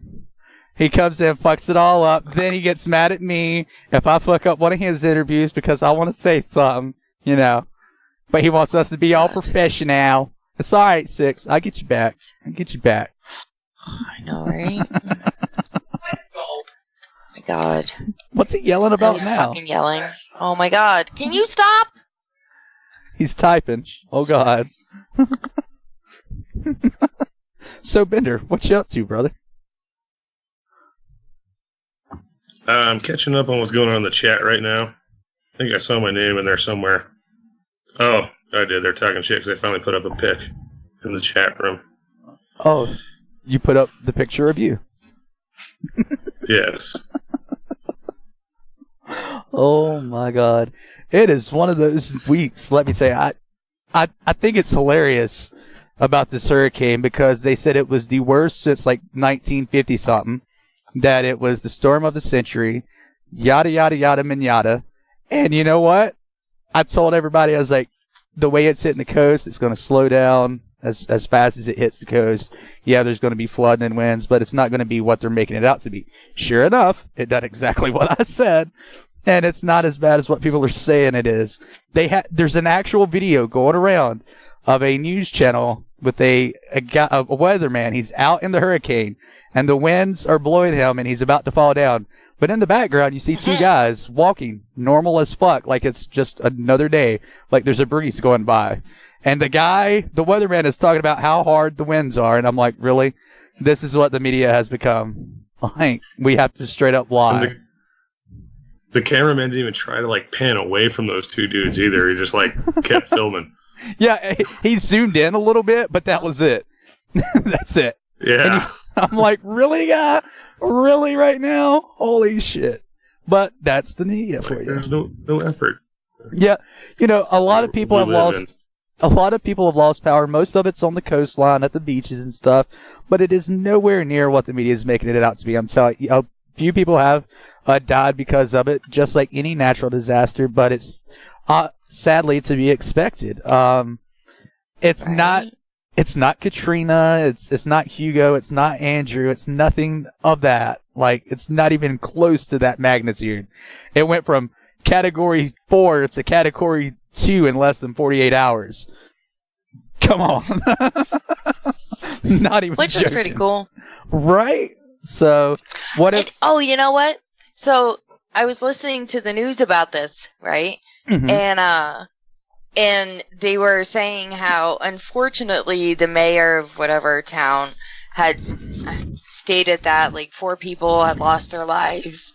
A: He comes in, fucks it all up. Then he gets mad at me if I fuck up one of his interviews because I want to say something, you know. But he wants us to be all professional. It's all right, Six. I'll get you back.
H: I know, right? My God.
A: What's he yelling about
H: He's
A: now?
H: fucking yelling. Oh my God. Can you stop?
A: He's typing. Oh God. So Bender, what you up to, brother?
B: I'm catching up on what's going on in the chat right now. I think I saw my name in there somewhere. Oh, I did. They're talking shit because I finally put up a pic in the chat room.
A: Oh, you put up the picture of you.
B: Yes.
A: Oh my God. It is one of those weeks, let me say. I think it's hilarious about this hurricane because they said it was the worst since like 1950 something, that it was the storm of the century, yada yada yada manada. And you know what? I told everybody, I was like, the way it's hitting the coast, it's going to slow down as fast as it hits the coast. Yeah, there's going to be flooding and winds, but it's not going to be what they're making it out to be. Sure enough, it done exactly what I said. And it's not as bad as what people are saying it is. There's an actual video going around of a news channel with a weatherman. He's out in the hurricane, and the winds are blowing him, and he's about to fall down. But in the background, you see two guys walking normal as fuck, like it's just another day, like there's a breeze going by. And the weatherman is talking about how hard the winds are, and I'm like, really? This is what the media has become. Like, we have to straight up lie.
B: The cameraman didn't even try to like pan away from those two dudes either. He just like kept filming.
A: Yeah, he zoomed in a little bit, but that was it. That's it.
B: Yeah.
A: I'm like, really, guy? Really right now? Holy shit. But that's the media for you.
B: There's no effort.
A: Yeah. You know, a lot of people have lost power. Most of it's on the coastline at the beaches and stuff, but it is nowhere near what the media is making it out to be. I'm telling you, a few people have died because of it, just like any natural disaster, but it's sadly to be expected. It's not Katrina, it's not Hugo, it's not Andrew, it's nothing of that. Like, it's not even close to that magnitude. It went from category 4 to category 2 in less than 48 hours. Come on. Not even
H: Which was pretty cool.
A: Right? So,
H: oh, you know what? So, I was listening to the news about this, right?
A: Mhm.
H: And they were saying how, unfortunately, the mayor of whatever town had stated that, like, 4 people had lost their lives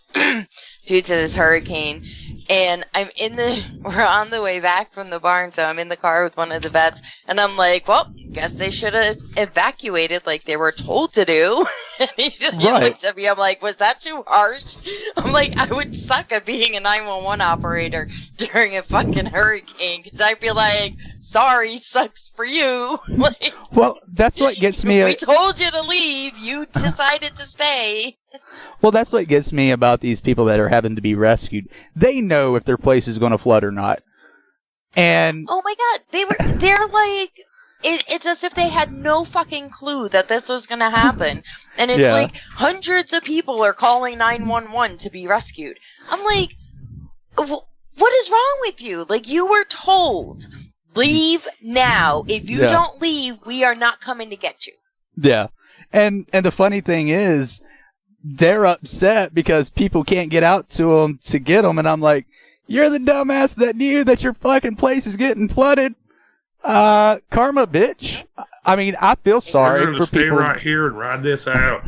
H: due to this hurricane. And we're on the way back from the barn, so I'm in the car with one of the vets, and I'm like, well, guess they should have evacuated like they were told to do. And he looks at me, I'm like, was that too harsh? I'm like, I would suck at being a 911 operator during a fucking hurricane, because I'd be like, sorry, sucks for you. Like,
A: well, that's what gets me.
H: We told you to leave, you decided to stay.
A: Well, that's what gets me about these people that are having to be rescued. They know if their place is going to flood or not. And
H: oh my god, they're like, it's as if they had no fucking clue that this was going to happen. And it's like hundreds of people are calling 911 to be rescued. I'm like, what is wrong with you? Like, you were told, leave now. If you don't leave, we are not coming to get you.
A: Yeah. And the funny thing is, they're upset because people can't get out to them to get them. And I'm like, you're the dumbass that knew that your fucking place is getting flooded. Karma, bitch. I mean, I feel sorry
B: we're gonna
A: for
B: stay
A: people.
B: right here and ride this out.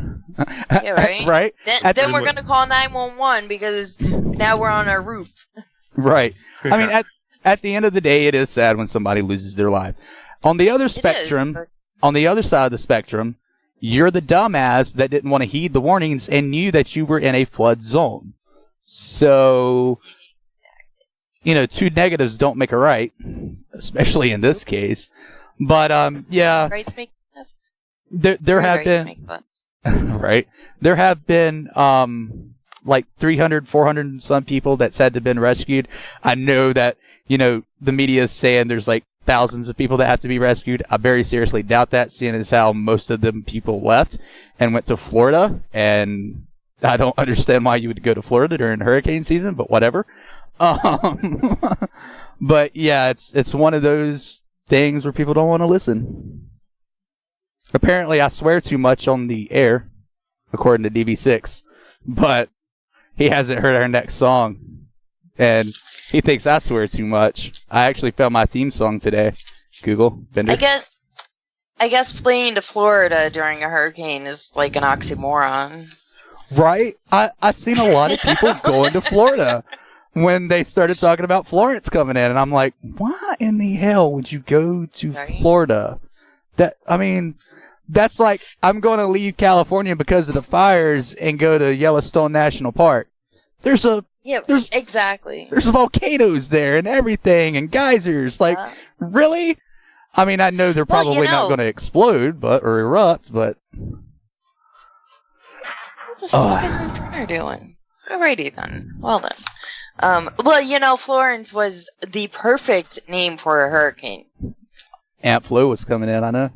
H: Yeah, right?
A: Right?
H: Then we're going to call 911 because now we're on our roof.
A: Right. I mean, at the end of the day, it is sad when somebody loses their life. On the other spectrum, on the other side of the spectrum, you're the dumbass that didn't want to heed the warnings and knew that you were in a flood zone. So, you know, 2 negatives don't make a right, especially in this case. But, yeah.
H: Rights make left.
A: There have been, right. There have been, like 300, 400 and some people that's had to been rescued. I know that, you know, the media is saying there's like thousands of people that have to be rescued. I very seriously doubt that, seeing as how most of them people left and went to Florida. And I don't understand why you would go to Florida during hurricane season, but whatever. But yeah, it's one of those things where people don't want to listen. Apparently, I swear too much on the air, according to DV6, but he hasn't heard our next song. And he thinks I swear too much. I actually found my theme song today. Google, Bender.
H: I guess fleeing to Florida during a hurricane is like an oxymoron.
A: Right? I've seen a lot of people going to Florida when they started talking about Florence coming in. And I'm like, why in the hell would you go to Florida? That's like, I'm going to leave California because of the fires and go to Yellowstone National Park.
H: Exactly.
A: There's volcanoes there and everything and geysers. Like, really? I mean, I know they're probably not going to explode or erupt, but...
H: What the fuck is my printer doing? Alrighty then. Well then. Well, you know, Florence was the perfect name for a hurricane.
A: Aunt Flo was coming in, I know.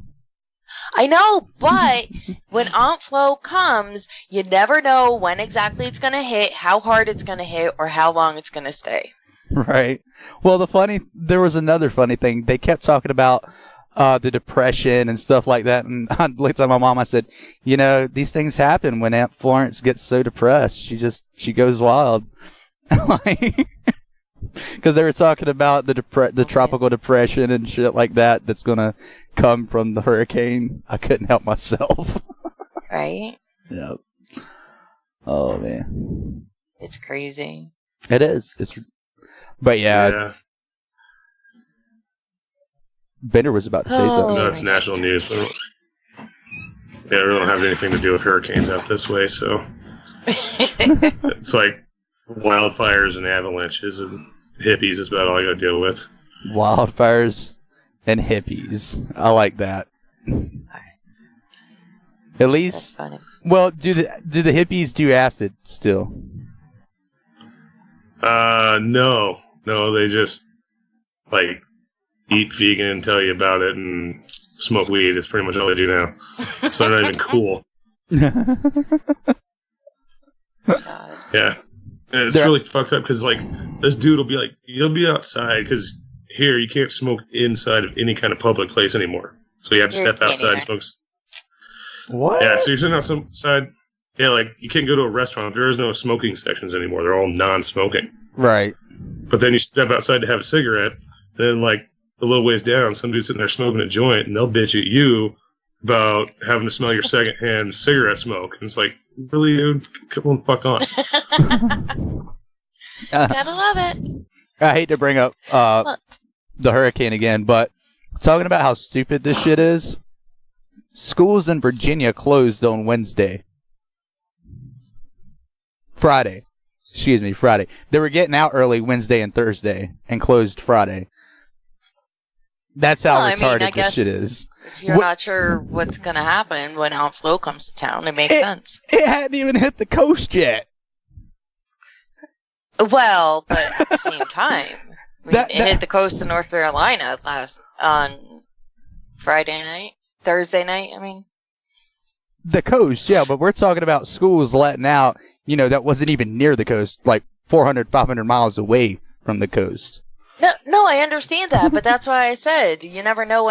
H: I know, but when Aunt Flo comes, you never know when exactly it's going to hit, how hard it's going to hit, or how long it's going to stay.
A: Right. Well, there was another funny thing. They kept talking about the depression and stuff like that. And I looked at my mom. I said, these things happen when Aunt Florence gets so depressed. She goes wild. Because they were talking about the tropical depression and shit like that that's going to come from the hurricane. I couldn't help myself.
H: Right?
A: Yep. Oh, man.
H: It's crazy.
A: It is. But yeah. Bender was about to say something.
B: No, it's national news. But we don't have anything to do with hurricanes out this way, so it's like wildfires and avalanches and hippies is about all you got to deal with.
A: Wildfires and hippies. I like that. At least, well, do the hippies do acid still?
B: No, they just like eat vegan and tell you about it and smoke weed. It's pretty much all they do now. So they're not even cool. Yeah. And it's really fucked up because, like, this dude will be like, you'll be outside because here you can't smoke inside of any kind of public place anymore. So you have to step outside and smoke.
A: What?
B: Yeah, so you're sitting outside. Yeah, like, you can't go to a restaurant. There is no smoking sections anymore. They're all non-smoking.
A: Right.
B: But then you step outside to have a cigarette, and then, like, a little ways down, some dude's sitting there smoking a joint, and they'll bitch at you about having to smell your secondhand cigarette smoke. And it's like, really, dude? Come on, fuck on.
H: Gotta love it.
A: I hate to bring up the hurricane again, but talking about how stupid this shit is, schools in Virginia closed on Friday. They were getting out early Wednesday and Thursday and closed Friday. That's how retarded this shit is.
H: If you're not sure what's going to happen when outflow comes to town, it makes sense.
A: It hadn't even hit the coast yet.
H: Well, but at the same time, it hit the coast of North Carolina on Thursday night, I mean.
A: The coast, yeah, but we're talking about schools letting out, that wasn't even near the coast, like 400, 500 miles away from the coast.
H: No, I understand that, but that's why I said you never know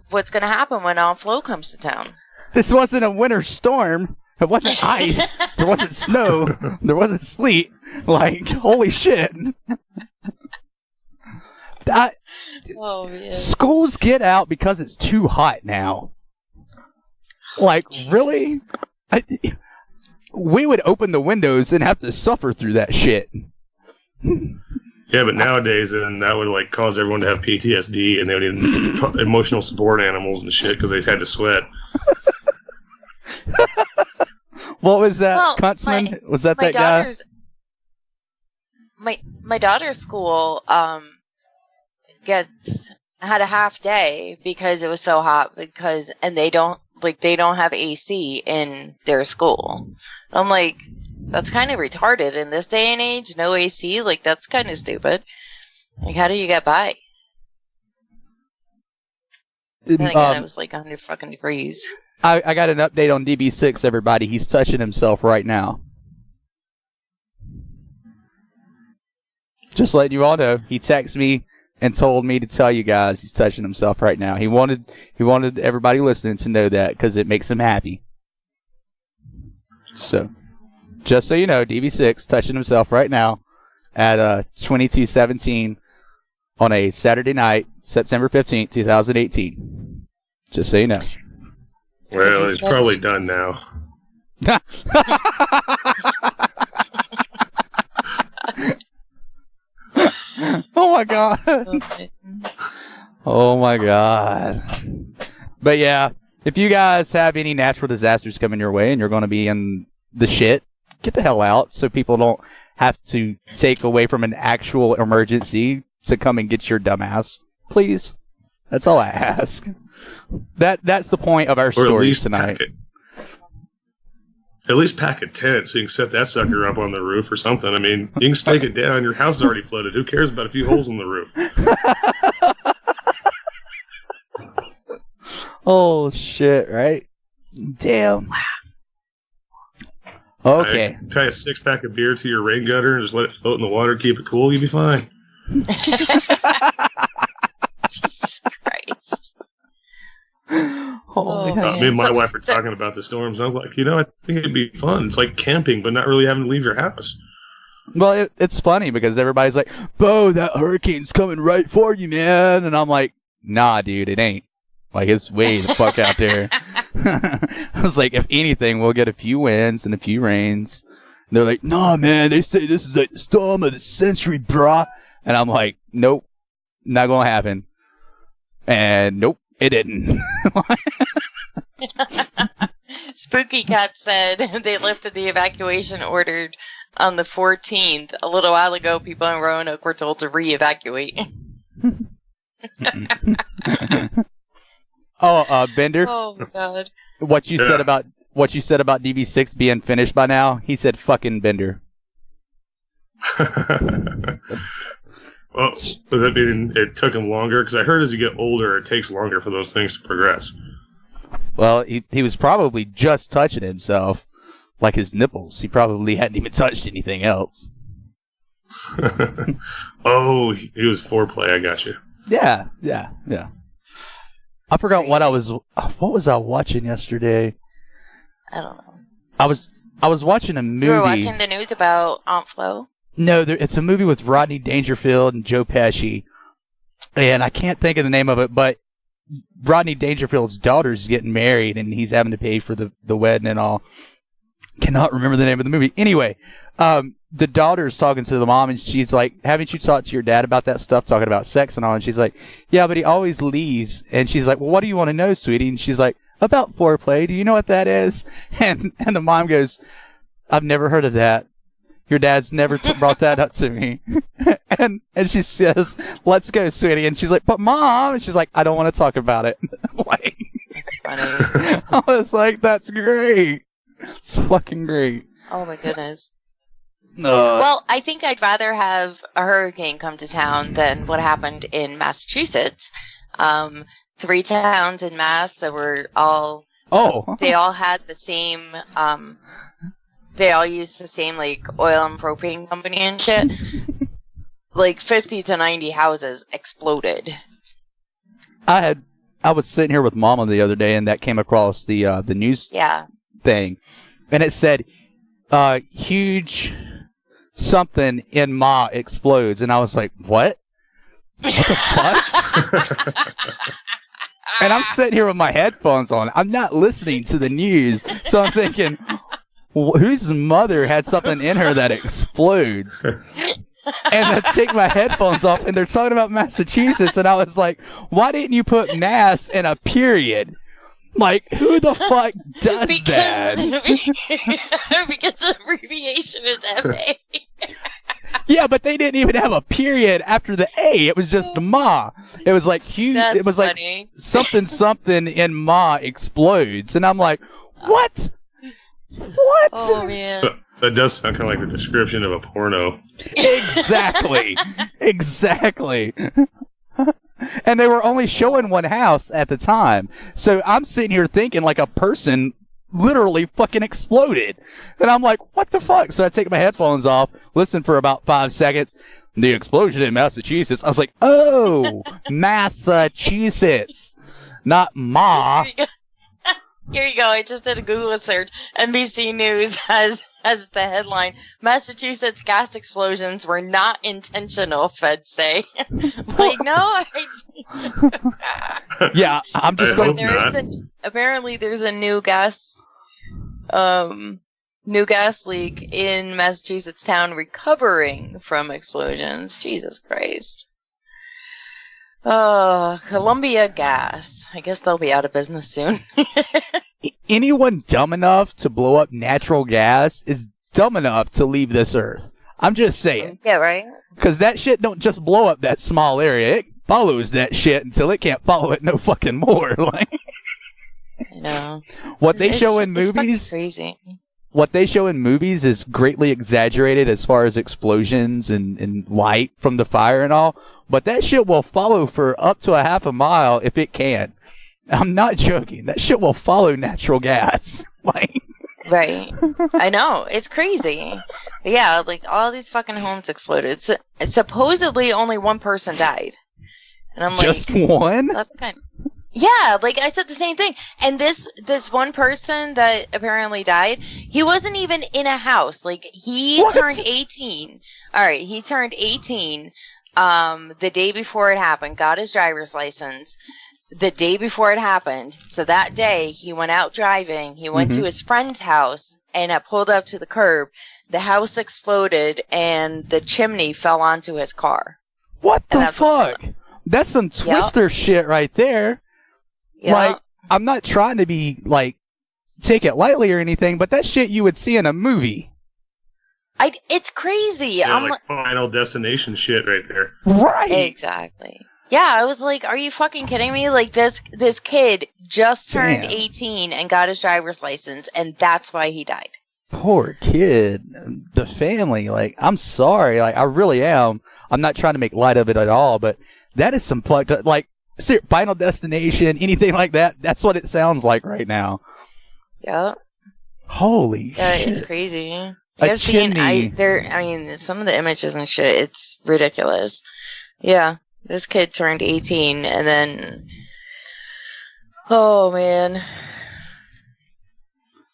H: what's going to happen when outflow comes to town.
A: This wasn't a winter storm. It wasn't ice. There wasn't snow. There wasn't sleet. Like, holy shit.
H: Oh, yeah.
A: Schools get out because it's too hot now. Like, really? We would open the windows and have to suffer through that shit.
B: Yeah, but nowadays, then that would like cause everyone to have PTSD, and they would need emotional support animals and shit because they had to sweat.
A: What was that, Kuntzman? Was that guy?
H: My daughter's school had a half day because it was so hot and they don't have AC in their school. I'm like, that's kind of retarded in this day and age. No AC, like that's kind of stupid. Like, how do you get by? Then again, it was like 100 fucking degrees.
A: I got an update on DV6, everybody. He's touching himself right now. Just letting you all know, he texted me and told me to tell you guys he's touching himself right now. He wanted everybody listening to know that because it makes him happy. So, just so you know, DV6 touching himself right now at 22:17 on a Saturday night, September 15th, 2018. Just so you know.
B: Well, he's probably done now.
A: Oh my god. Oh my god. But yeah, if you guys have any natural disasters coming your way and you're going to be in the shit, get the hell out so people don't have to take away from an actual emergency to come and get your dumbass. Please. That's all I ask. That's the point of our story tonight.
B: At least pack a tent so you can set that sucker up on the roof or something. I mean, you can stake it down. Your house is already flooded. Who cares about a few holes in the roof?
A: Oh, shit, right? Damn. Okay.
B: Tie a 6-pack of beer to your rain gutter and just let it float in the water. Keep it cool. You'll be fine.
H: Jesus Christ.
B: Me and my wife were talking about the storms. I was like, I think it'd be fun. It's like camping, but not really having to leave your house.
A: Well, it's funny because everybody's like, Bo, that hurricane's coming right for you, man. And I'm like, nah, dude, it ain't. Like, it's way the fuck out there. I was like, if anything, we'll get a few winds and a few rains. And they're like, nah, man, they say this is like the storm of the century, brah. And I'm like, nope, not gonna happen. And nope, it didn't.
H: Spooky Cat said they lifted the evacuation order on the 14th. A little while ago, people in Roanoke were told to re-evacuate.
A: Bender.
H: Oh my God.
A: What you said about DV6 being finished by now? He said, "Fucking Bender."
B: Well, does that mean it took him longer? Because I heard as you get older, it takes longer for those things to progress.
A: Well, he was probably just touching himself, like his nipples. He probably hadn't even touched anything else.
B: Oh, he was foreplay. I got you.
A: Yeah. I forgot what was I watching yesterday?
H: I don't know.
A: I was watching a movie.
H: You were watching the news about Aunt Flo?
A: No, it's a movie with Rodney Dangerfield and Joe Pesci, and I can't think of the name of it, but Rodney Dangerfield's daughter's getting married, and he's having to pay for the wedding and all. Cannot remember the name of the movie. Anyway, the daughter's talking to the mom, and she's like, haven't you talked to your dad about that stuff, talking about sex and all? And she's like, yeah, but he always leaves. And she's like, well, what do you want to know, sweetie? And she's like, about foreplay. Do you know what that is? And the mom goes, I've never heard of that. Your dad's never brought that up to me. and she says, let's go, sweetie. And she's like, but mom. And she's like, I don't want to talk about it. Like,
H: that's funny.
A: I was like, that's great. It's fucking great.
H: Oh my goodness. Well, I think I'd rather have a hurricane come to town than what happened in Massachusetts. 3 towns in Mass that were all...
A: Oh.
H: They all had the same... they all used the same, like, oil and propane company and shit. Like, 50 to 90 houses exploded.
A: I was sitting here with Mama the other day, and that came across the news thing. And it said, huge... something in Ma explodes, and I was like, what the fuck? And I'm sitting here with my headphones on. I'm not listening to the news, so I'm thinking, whose mother had something in her that explodes? And I take my headphones off, and they're talking about Massachusetts, and I was like, why didn't you put Mass in a period? Like, who the fuck does that?
H: Because the abbreviation is FA.
A: Yeah, but they didn't even have a period after the A. It was just Ma. It was like huge.
H: That's
A: it was
H: funny.
A: Like something in Ma explodes, and I'm like, what? What?
H: Oh man.
B: That does sound kind of like the description of a porno.
A: Exactly. Exactly. And they were only showing one house at the time. So I'm sitting here thinking like a person literally fucking exploded. And I'm like, what the fuck? So I take my headphones off, listen for about 5 seconds. The explosion in Massachusetts. I was like, oh, Massachusetts, not Ma.
H: Here you go. I just did a Google search. NBC News has the headline, Massachusetts gas explosions were not intentional, feds say. Like, no.
A: Yeah, I'm just going
H: to... Apparently there's a new gas leak in Massachusetts town recovering from explosions. Jesus Christ. Columbia Gas. I guess they'll be out of business soon.
A: Anyone dumb enough to blow up natural gas is dumb enough to leave this earth. I'm just saying.
H: Yeah, right?
A: Because that shit don't just blow up that small area. It follows that shit until it can't follow it no fucking more. Like,
H: I know.
A: What they show in movies...
H: crazy.
A: What they show in movies is greatly exaggerated as far as explosions and light from the fire and all. But that shit will follow for up to a half a mile if it can. I'm not joking. That shit will follow natural gas. Like,
H: right. I know. It's crazy. But yeah, like all these fucking homes exploded. Supposedly only one person died. And I'm
A: just
H: like,
A: one?
H: That's kind of, Yeah, like I said the same thing. And this one person that apparently died, he wasn't even in a house. Like he turned 18. All right, he turned 18 the day before it happened, got his driver's license the day before it happened. So that day he went out driving. He went to his friend's house and pulled up to the curb. The house exploded and the chimney fell onto his car.
A: What the fuck? That's some Twister shit right there.
H: Yep.
A: Like, I'm not trying to be, like, take it lightly or anything, but that shit you would see in a movie.
H: It's crazy.
B: Yeah,
H: I'm
B: like Final Destination shit right there.
A: Right.
H: Exactly. Yeah, I was like, are you fucking kidding me? Like, this kid just turned 18 and got his driver's license, and that's why he died.
A: Poor kid. The family, like, I'm sorry. Like, I really am. I'm not trying to make light of it at all, but that is some fucked up, like, Final Destination, anything like that. That's what it sounds like right now.
H: Yeah.
A: Holy shit.
H: It's crazy.
A: A
H: I've seen,
A: chimney.
H: some of the images and shit, it's ridiculous. Yeah. This kid turned 18 and then, oh man.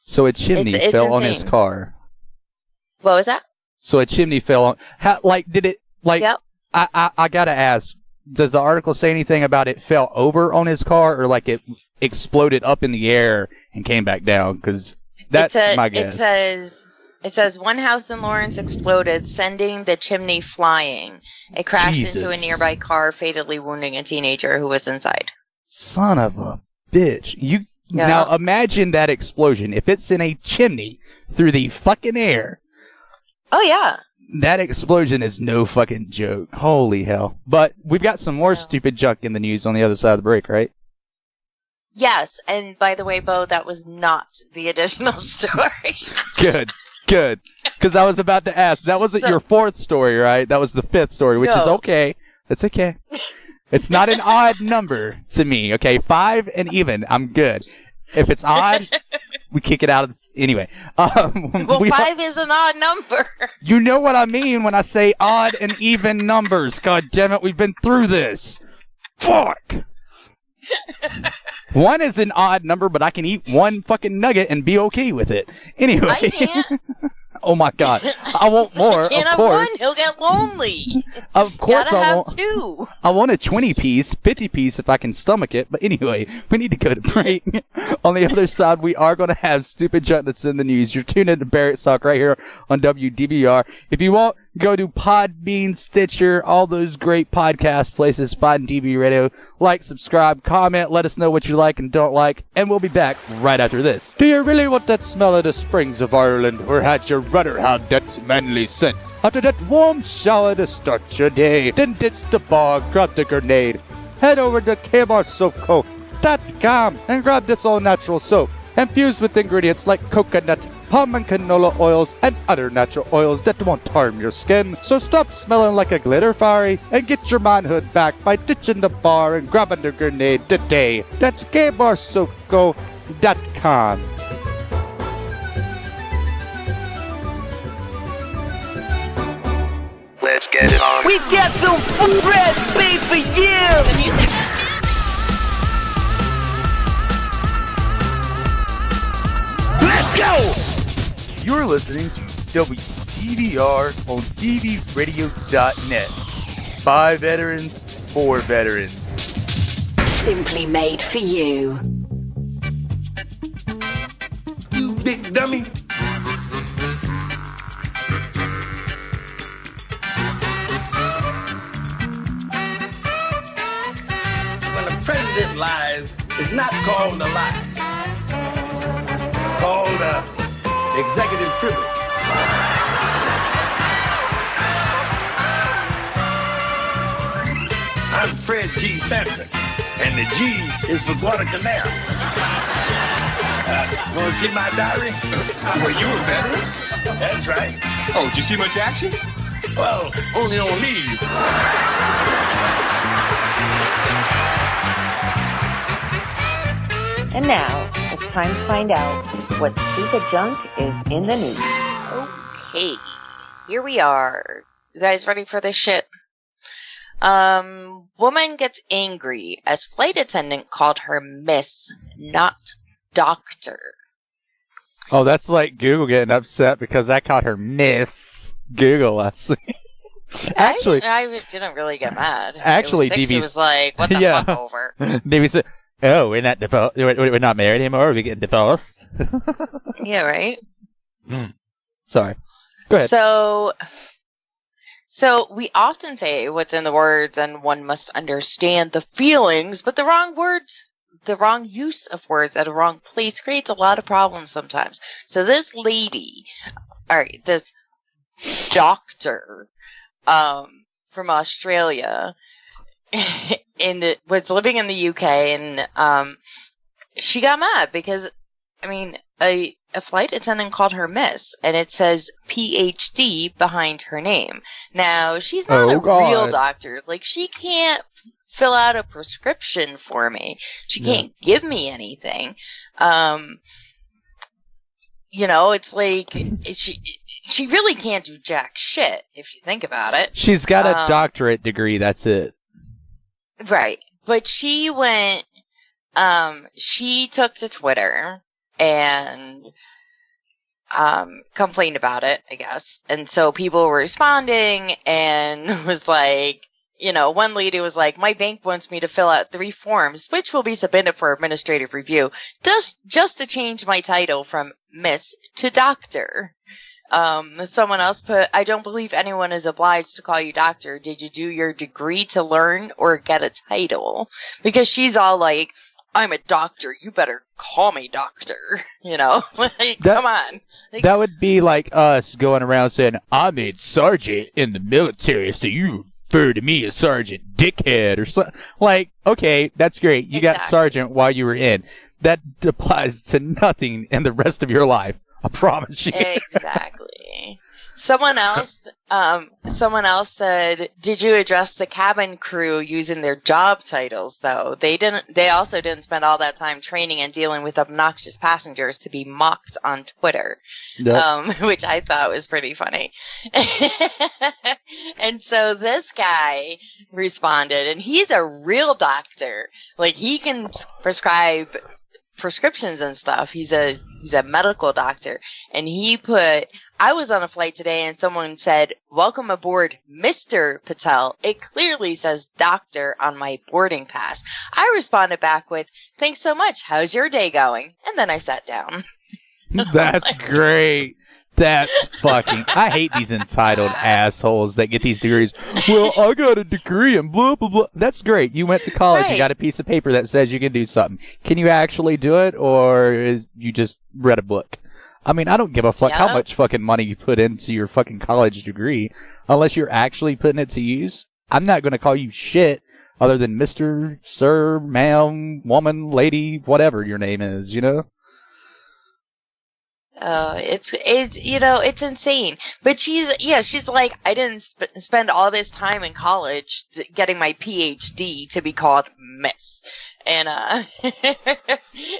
A: So a chimney
H: It's
A: fell on his
H: insane.
A: car.
H: What was that?
A: So a chimney fell on, did it, like,
H: Yep.
A: I gotta ask, does the article say anything about it fell over on his car or like it exploded up in the air and came back down? Because that's my guess.
H: It says one house in Lawrence exploded, sending the chimney flying. It crashed into a
A: Jesus.
H: nearby car, fatally wounding a teenager who was inside.
A: Son of a bitch. Now imagine that explosion. If it's in a chimney through the fucking air,
H: Oh yeah.
A: that explosion is no fucking joke. Holy hell. But we've got some more stupid junk in the news on the other side of the break, right?
H: Yes, and by the way, Bo, that was not the additional story.
A: Good. Because I was about to ask, that wasn't your fourth story, right? That was the fifth story, which is
H: No.
A: okay. That's okay. It's not an odd number to me, okay? 5 and even, I'm good. If it's odd, we kick it out of this. Anyway.
H: Well, 5 is an odd number.
A: You know what I mean when I say odd and even numbers. God damn it, we've been through this. Fuck. 1 is an odd number, but I can eat 1 fucking nugget and be okay with it. Anyway.
H: I can't.
A: Oh my God. I want more, of
H: Can't have
A: course.
H: 1, he'll get lonely.
A: Of course
H: Gotta
A: I
H: have
A: want.
H: 2.
A: I want a 20-piece, 50-piece if I can stomach it. But anyway, we need to go to break. On the other side, we are going to have stupid junk that's in the news. You're tuned in to Barracks Talk right here on WDVR. If you want, go to Podbean, Stitcher, all those great podcast places. Find DV Radio. Like, subscribe, comment. Let us know what you like and don't like. And we'll be back right after this. Do you really want that smell of the springs of Ireland? Or had your rudder had that manly scent? After that warm shower to start your day, then ditch the bar, grab the grenade. Head over to kbarsoapco.com and grab this all-natural soap, infused with ingredients like coconut, palm and canola oils, and other natural oils that won't harm your skin. So stop smelling like a glitter fairy and get your manhood back by ditching the bar and grabbing the grenade today. That's kbarsoapco.com.
F: Let's get it on.
U: We've got some fresh beat for you. The music. Let's go.
K: You're listening to WTVR on DVRadio.net. By veterans, for veterans.
U: Simply made for you.
F: You big dummy.
V: When the president lies, it's not called a lie. It's called executive privilege. I'm Fred G. Sanford, and the G is for Guadalcanal. Want to see my diary? Were you a veteran? That's right. Oh, did you see much action? Well, only on leave.
W: And now, it's time to find out what stupid junk is in the news.
H: Okay, here we are. You guys ready for this shit? Woman gets angry as flight attendant called her Miss, not Doctor.
A: Oh, that's like Google getting upset because I called her Miss Google last week. Actually,
H: I didn't really get mad.
A: Actually,
H: DV6 was like, "What the fuck over?"
A: DV6, oh, we're not we're not married anymore. We're getting divorced.
H: Yeah, right.
A: Sorry. Go ahead.
H: So we often say what's in the words, and one must understand the feelings, but the wrong words, the wrong use of words at a wrong place creates a lot of problems sometimes. So this lady, this doctor, from Australia, was living in the UK, and she got mad because, I mean, a flight attendant called her Miss, and it says PhD behind her name. Now, she's not a real doctor. Like, she can't fill out a prescription for me. She can't give me anything. It's like, she really can't do jack shit, if you think about it.
A: She's got a doctorate degree, that's it.
H: Right. But she went, she took to Twitter and complained about it, I guess. And so people were responding and was like, one lady was like, my bank wants me to fill out 3 forms, which will be submitted for administrative review, just to change my title from Miss to Doctor. Someone else put, I don't believe anyone is obliged to call you doctor. Did you do your degree to learn or get a title? Because she's all like, I'm a doctor. You better call me doctor. Like, come on. Like,
A: that would be like us going around saying, I made sergeant in the military, so you refer to me as Sergeant Dickhead or something. Like, okay, that's great. You got sergeant while you were in. That applies to nothing in the rest of your life. I promise you.
H: Exactly. Someone else said, did you address the cabin crew using their job titles, though? They also didn't spend all that time training and dealing with obnoxious passengers to be mocked on Twitter. Yep. Which I thought was pretty funny. And so this guy responded, and he's a real doctor. Like, he can prescribe prescriptions and stuff. He's a medical doctor, and he put, I was on a flight today and someone said, welcome aboard, Mr. Patel. It clearly says doctor on my boarding pass. I responded back with, thanks so much. How's your day going? And then I sat down.
A: That's great. That's fucking, I hate these entitled assholes that get these degrees. Well, I got a degree and blah, blah, blah. That's great. You went to college. Right. You got a piece of paper that says you can do something. Can you actually do it, or you just read a book? I mean, I don't give a fuck how much fucking money you put into your fucking college degree. Unless you're actually putting it to use, I'm not going to call you shit other than Mr., Sir, Ma'am, Woman, Lady, whatever your name is,
H: It's insane. But she's like, I didn't spend all this time in college getting my PhD to be called Miss. And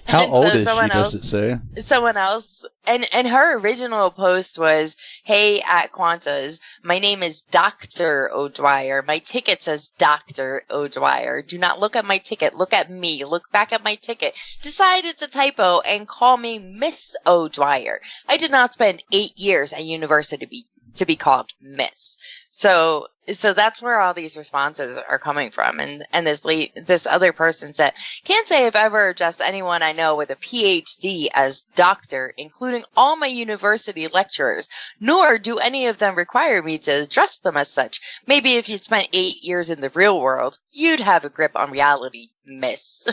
A: how old is she, does it say?
H: Someone else, and her original post was, hey, at Qantas, my name is Dr. O'Dwyer. My ticket says Dr. O'Dwyer. Do not look at my ticket. Look at me. Look back at my ticket. Decide it's a typo and call me Miss O'Dwyer. I did not spend 8 years at university to be called Miss. So that's where all these responses are coming from. And this other person said, can't say I've ever addressed anyone I know with a PhD as doctor, including all my university lecturers, nor do any of them require me to address them as such. Maybe if you spent 8 years in the real world, you'd have a grip on reality, Miss.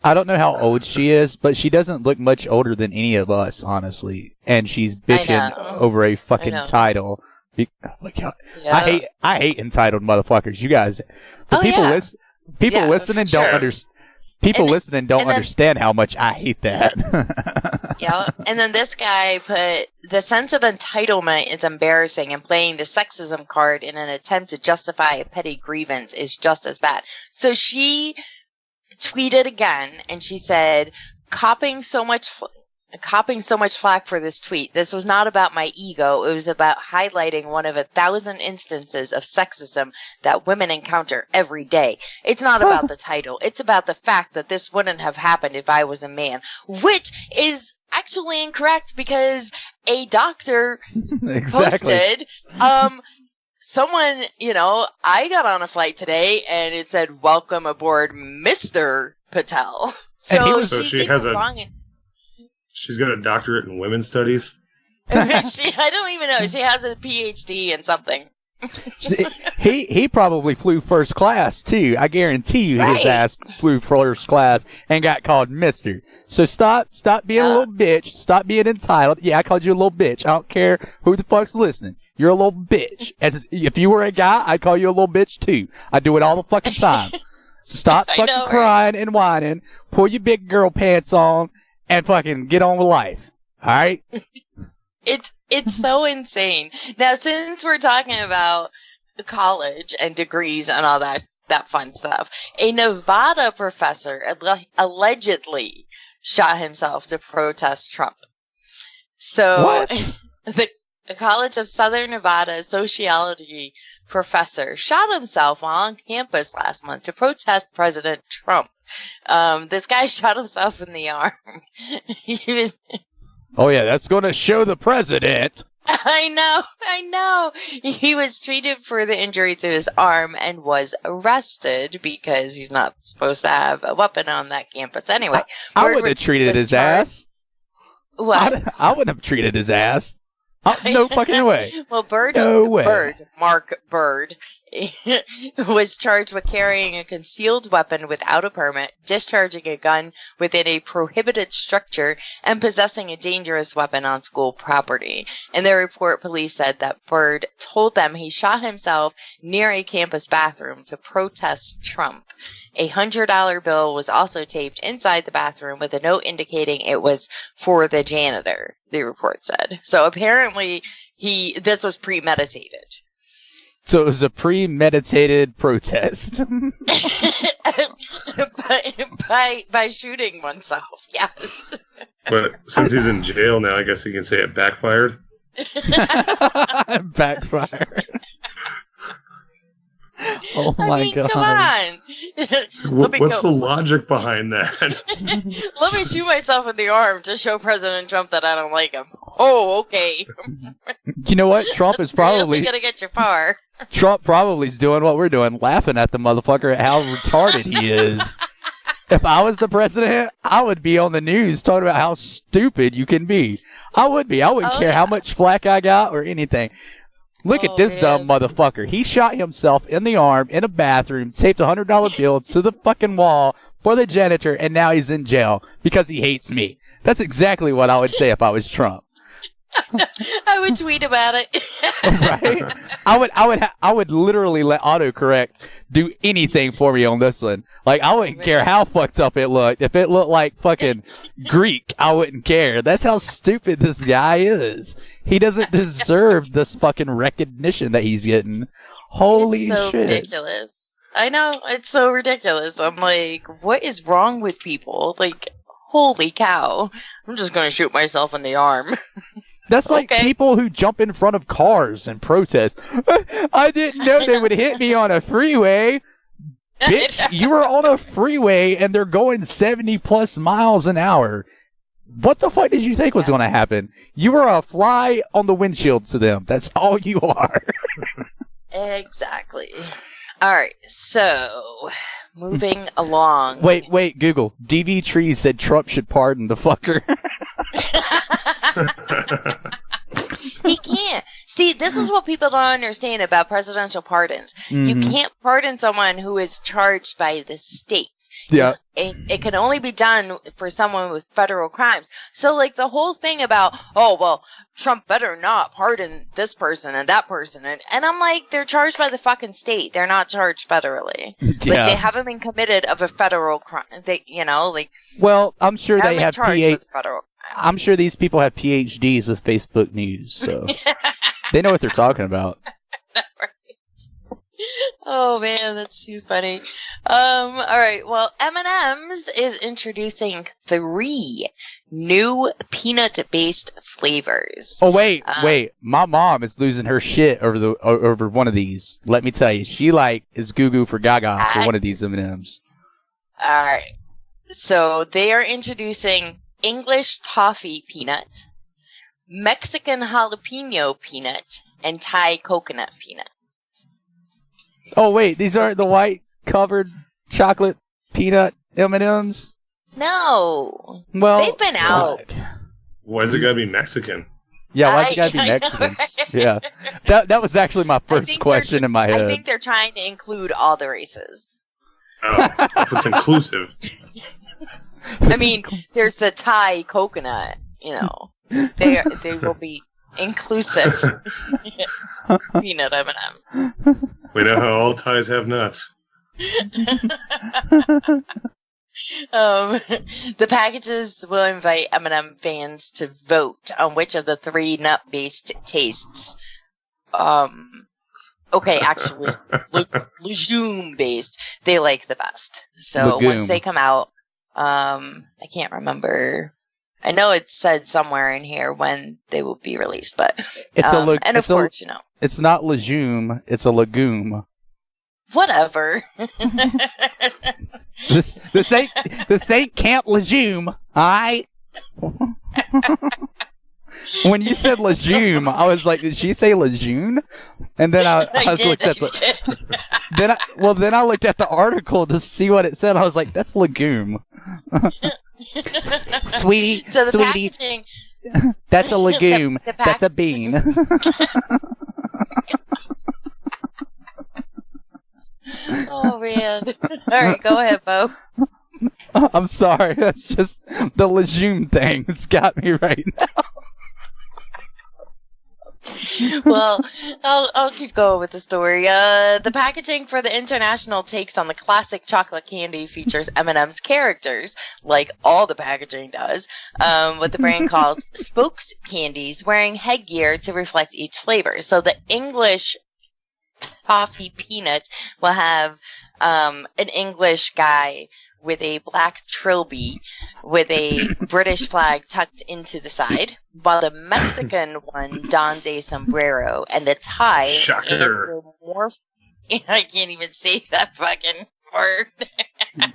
A: I don't know how old she is, but she doesn't look much older than any of us, honestly. And she's bitching over a fucking title. Oh my God. Yeah. I hate entitled motherfuckers. You guys, people listening don't understand how much I hate that.
H: Yeah. And then this guy put, the sense of entitlement is embarrassing, and playing the sexism card in an attempt to justify a petty grievance is just as bad. So she tweeted again, and she said, copping so much copping so much flack for this tweet. This was not about my ego. It was about highlighting one of 1,000 instances of sexism that women encounter every day. It's not about the title. It's about the fact that this wouldn't have happened if I was a man, which is actually incorrect because a doctor posted, someone, I got on a flight today and it said, "Welcome aboard, Mr. Patel." So
B: she has she's got a doctorate in women's studies.
H: I don't even know. She has a PhD in something.
A: he probably flew first class too. I guarantee you his ass flew first class and got called Mister. So stop being a little bitch. Stop being entitled. Yeah, I called you a little bitch. I don't care who the fuck's listening. You're a little bitch. If you were a guy, I'd call you a little bitch too. I do it all the fucking time. So stop fucking crying and whining. Pull your big girl pants on and fucking get on with life. All right?
H: It's so insane. Now, since we're talking about college and degrees and all that fun stuff, a Nevada professor allegedly shot himself to protest Trump. So the College of Southern Nevada sociology professor shot himself while on campus last month to protest President Trump. This guy shot himself in the arm. He was...
A: Oh, yeah, that's going to show the president.
H: I know. He was treated for the injury to his arm and was arrested because he's not supposed to have a weapon on that campus anyway.
A: I wouldn't have treated his ass.
H: What?
A: I wouldn't have treated his ass. No fucking way.
H: Well, Mark Bird, was charged with carrying a concealed weapon without a permit, discharging a gun within a prohibited structure, and possessing a dangerous weapon on school property. In their report, police said that Bird told them he shot himself near a campus bathroom to protest Trump. A $100 bill was also taped inside the bathroom with a note indicating it was for the janitor, the report said. So apparently this was premeditated.
A: So it was a premeditated protest.
H: by shooting oneself, yes.
B: But since he's in jail now, I guess he can say it backfired.
A: Backfired. Oh my God.
H: Come on.
B: What's the logic behind that?
H: Let me shoot myself in the arm to show President Trump that I don't like him. Oh, okay.
A: You know what? Trump is probably
H: going to get you far.
A: Trump probably is doing what we're doing, laughing at the motherfucker at how retarded he is. If I was the president, I would be on the news talking about how stupid you can be. I would be. I wouldn't care how much flack I got or anything. Look at this dumb motherfucker. He shot himself in the arm in a bathroom, taped a $100 bill to the fucking wall for the janitor, and now he's in jail because he hates me. That's exactly what I would say if I was Trump.
H: I would tweet about it.
A: Right? I would literally let autocorrect do anything for me on this one. Like, I wouldn't care how fucked up it looked. If it looked like fucking Greek, I wouldn't care. That's how stupid this guy is. He doesn't deserve this fucking recognition that he's getting. Holy
H: shit. It's so ridiculous. I know, it's so ridiculous. I'm like, what is wrong with people? Like, holy cow. I'm just going to shoot myself in the arm.
A: That's like people who jump in front of cars and protest. I didn't know they would hit me on a freeway. Bitch, you were on a freeway and they're going 70 plus miles an hour. What the fuck did you think was going to happen? You were a fly on the windshield to them. That's all you are.
H: Exactly. All right, so moving along.
A: Wait, Google. DV Trees said Trump should pardon the fucker.
H: He can't. See, this is what people don't understand about presidential pardons. You can't pardon someone who is charged by the state.
A: Yeah.
H: It can only be done for someone with federal crimes. So, like, the whole thing about, oh, well, Trump better not pardon this person and that person. And I'm like, they're charged by the fucking state. They're not charged federally.
A: Yeah.
H: Like, they haven't been committed of a federal crime. They,
A: Well, I'm sure they have
H: federal.
A: I'm sure these people have PhDs with Facebook News, so they know what they're talking about.
H: Oh man, that's too funny. All right. Well, M&M's is introducing 3 new peanut-based flavors.
A: Oh wait. My mom is losing her shit over one of these. Let me tell you, she is goo goo for gaga for one of these M&M's.
H: All right. So they are introducing English toffee peanut, Mexican jalapeno peanut, and Thai coconut peanut.
A: Oh wait, these aren't the white covered chocolate peanut M&Ms?
H: No.
A: Well,
H: they've been out.
B: Why is it gotta be Mexican?
A: Yeah, why's it gotta be Mexican? Yeah, that was actually my first question in my head.
H: I think they're trying to include all the races.
B: Oh, it's inclusive.
H: I mean, there's the Thai coconut. They will be inclusive. Peanut M&M.
B: We know how all Thais have nuts.
H: The packages will invite M&M fans to vote on which of the 3 nut-based tastes. Okay, actually, legume-based, they like the best. So
A: Legume.
H: once they come out, I can't remember. I know it said somewhere in here when they will be released, but and of course,
A: it's not legume, it's a legume.
H: Whatever.
A: This ain't Camp Legume, alright? When you said legume, I was like, did she say legume? And then I looked at then I looked at the article to see what it said. I was like, that's legume. Sweetie,
H: packaging.
A: That's a legume. That's a bean.
H: Oh man! All right, go ahead, Bo.
A: I'm sorry. That's just the legume thing. It's got me right now.
H: Well, I'll keep going with the story. The packaging for the international takes on the classic chocolate candy features M&M's characters, like all the packaging does, what the brand calls spokes candies, wearing headgear to reflect each flavor. So the English toffee peanut will have an English guy with a black trilby with a British flag tucked into the side, while the Mexican one dons a sombrero, and the Thai I can't even say that fucking word.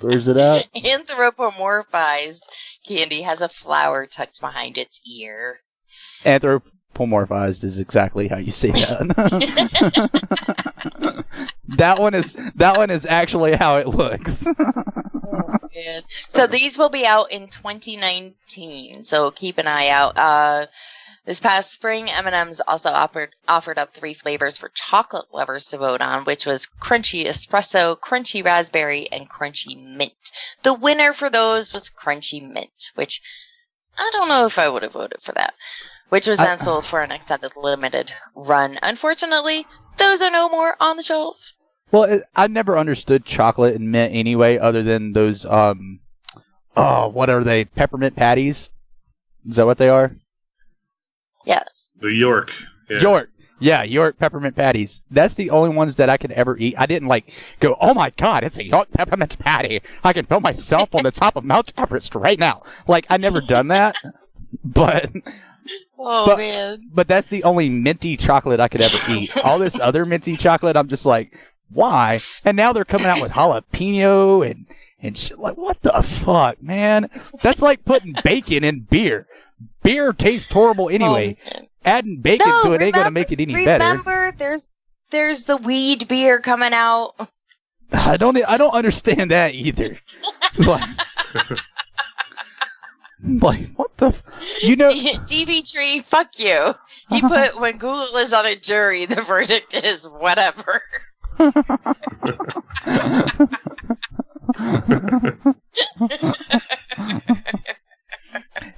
A: Where's it at?
H: Anthropomorphized candy has a flower tucked behind its ear.
A: Anthropomorphized is exactly how you say that. That one is actually how it looks.
H: Good. So these will be out in 2019. So keep an eye out. This past spring, M&M's also offered up 3 flavors for chocolate lovers to vote on, which was Crunchy Espresso, Crunchy Raspberry, and Crunchy Mint. The winner for those was Crunchy Mint, which I don't know if I would have voted for that, which was then sold for an extended limited run. Unfortunately, those are no more on the shelf.
A: Well, I never understood chocolate and mint anyway, other than those, what are they? Peppermint patties? Is that what they are?
H: Yes.
B: The York. Yeah.
A: York. Yeah, York peppermint patties. That's the only ones that I could ever eat. I didn't go, oh my God, it's a York peppermint patty. I can feel myself on the top of Mount Everest right now. I never done that, but...
H: man.
A: But that's the only minty chocolate I could ever eat. All this other minty chocolate, I'm just like, why? And now they're coming out with jalapeno and shit. What the fuck, man? That's like putting bacon in beer. Beer tastes horrible anyway. Adding bacon to it ain't gonna make it any better.
H: Remember, there's the weed beer coming out.
A: I don't understand that either. What the?
H: DV3, fuck you. He put, when Google is on a jury, the verdict is whatever.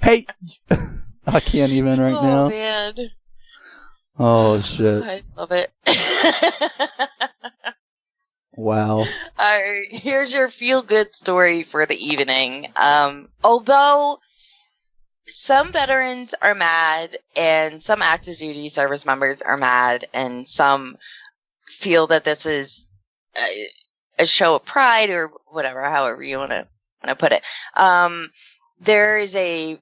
A: Hey, I can't even right now.
H: Oh, man.
A: Oh, shit.
H: I love it.
A: Wow.
H: Here's your feel-good story for the evening. Although some veterans are mad and some active duty service members are mad and some feel that this is a show of pride or whatever, however you want to put it. There is a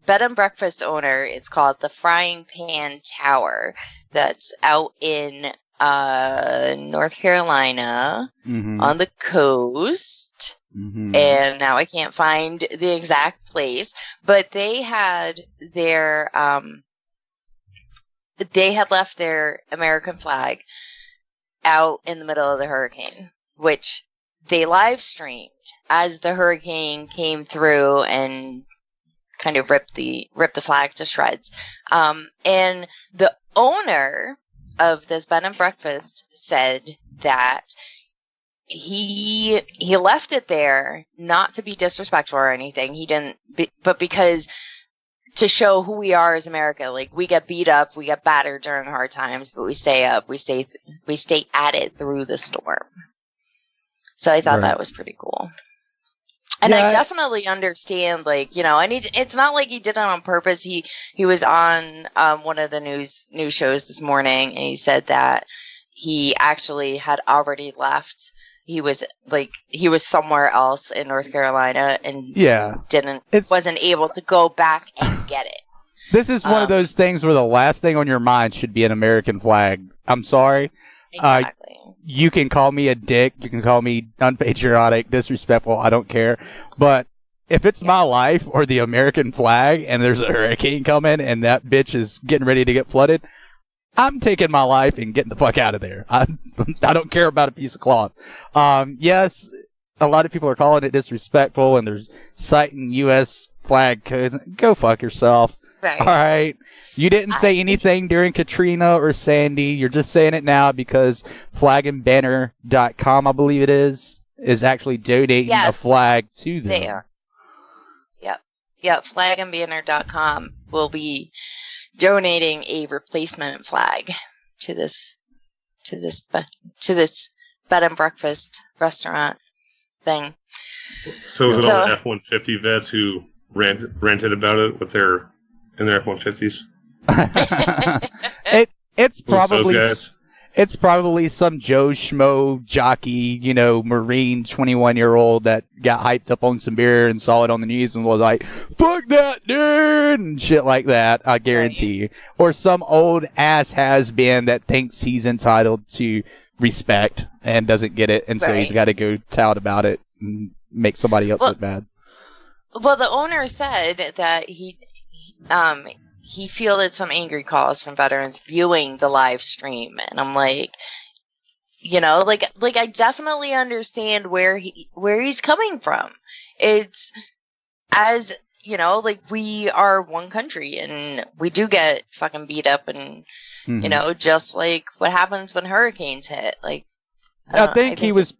H: bed and breakfast owner. It's called the Frying Pan Tower. That's out in North Carolina on the coast. And now I can't find the exact place, but they had their left their American flag out in the middle of the hurricane, which they live streamed as the hurricane came through and kind of ripped the flag to shreds. And the owner of this bed and breakfast said that he left it there not to be disrespectful or anything. He didn't, but because to show who we are as America. Like, we get beat up, we get battered during hard times, but we stay up, we stay at it through the storm. So I thought that was pretty cool. And I definitely understand, like, you know, and it's not like he did it on purpose. He was on one of the news shows this morning, and he said that he actually had already left. He was somewhere else in North Carolina and wasn't able to go back and get it.
A: This is one of those things where the last thing on your mind should be an American flag. I'm sorry.
H: Exactly.
A: You can call me a dick. You can call me unpatriotic, disrespectful. I don't care. But if it's my life or the American flag and there's a hurricane coming and that bitch is getting ready to get flooded, I'm taking my life and getting the fuck out of there. I don't care about a piece of cloth. Yes, a lot of people are calling it disrespectful and they're citing U.S. flag codes. Go fuck yourself.
H: Right.
A: All right. You didn't say anything during Katrina or Sandy. You're just saying it now because flagandbanner.com, I believe it is actually donating a flag to them.
H: They are. Yep. Flagandbanner.com will be donating a replacement flag to this bed and breakfast restaurant thing.
B: So is it all the F-150 vets who ranted about it with their F-150s?
A: It's probably some Joe Schmo jockey, you know, Marine 21-year-old that got hyped up on some beer and saw it on the news and was like, fuck that dude, and shit like that, I guarantee you. Or some old ass has-been that thinks he's entitled to respect and doesn't get it, and so he's got to go tout about it and make somebody else look bad.
H: Well, the owner said that he fielded some angry calls from veterans viewing the live stream, and I'm like, you know, like I definitely understand where he's coming from. It's, as you know, like, we are one country and we do get fucking beat up, and you know, just like what happens when hurricanes hit. Like,
A: I think he was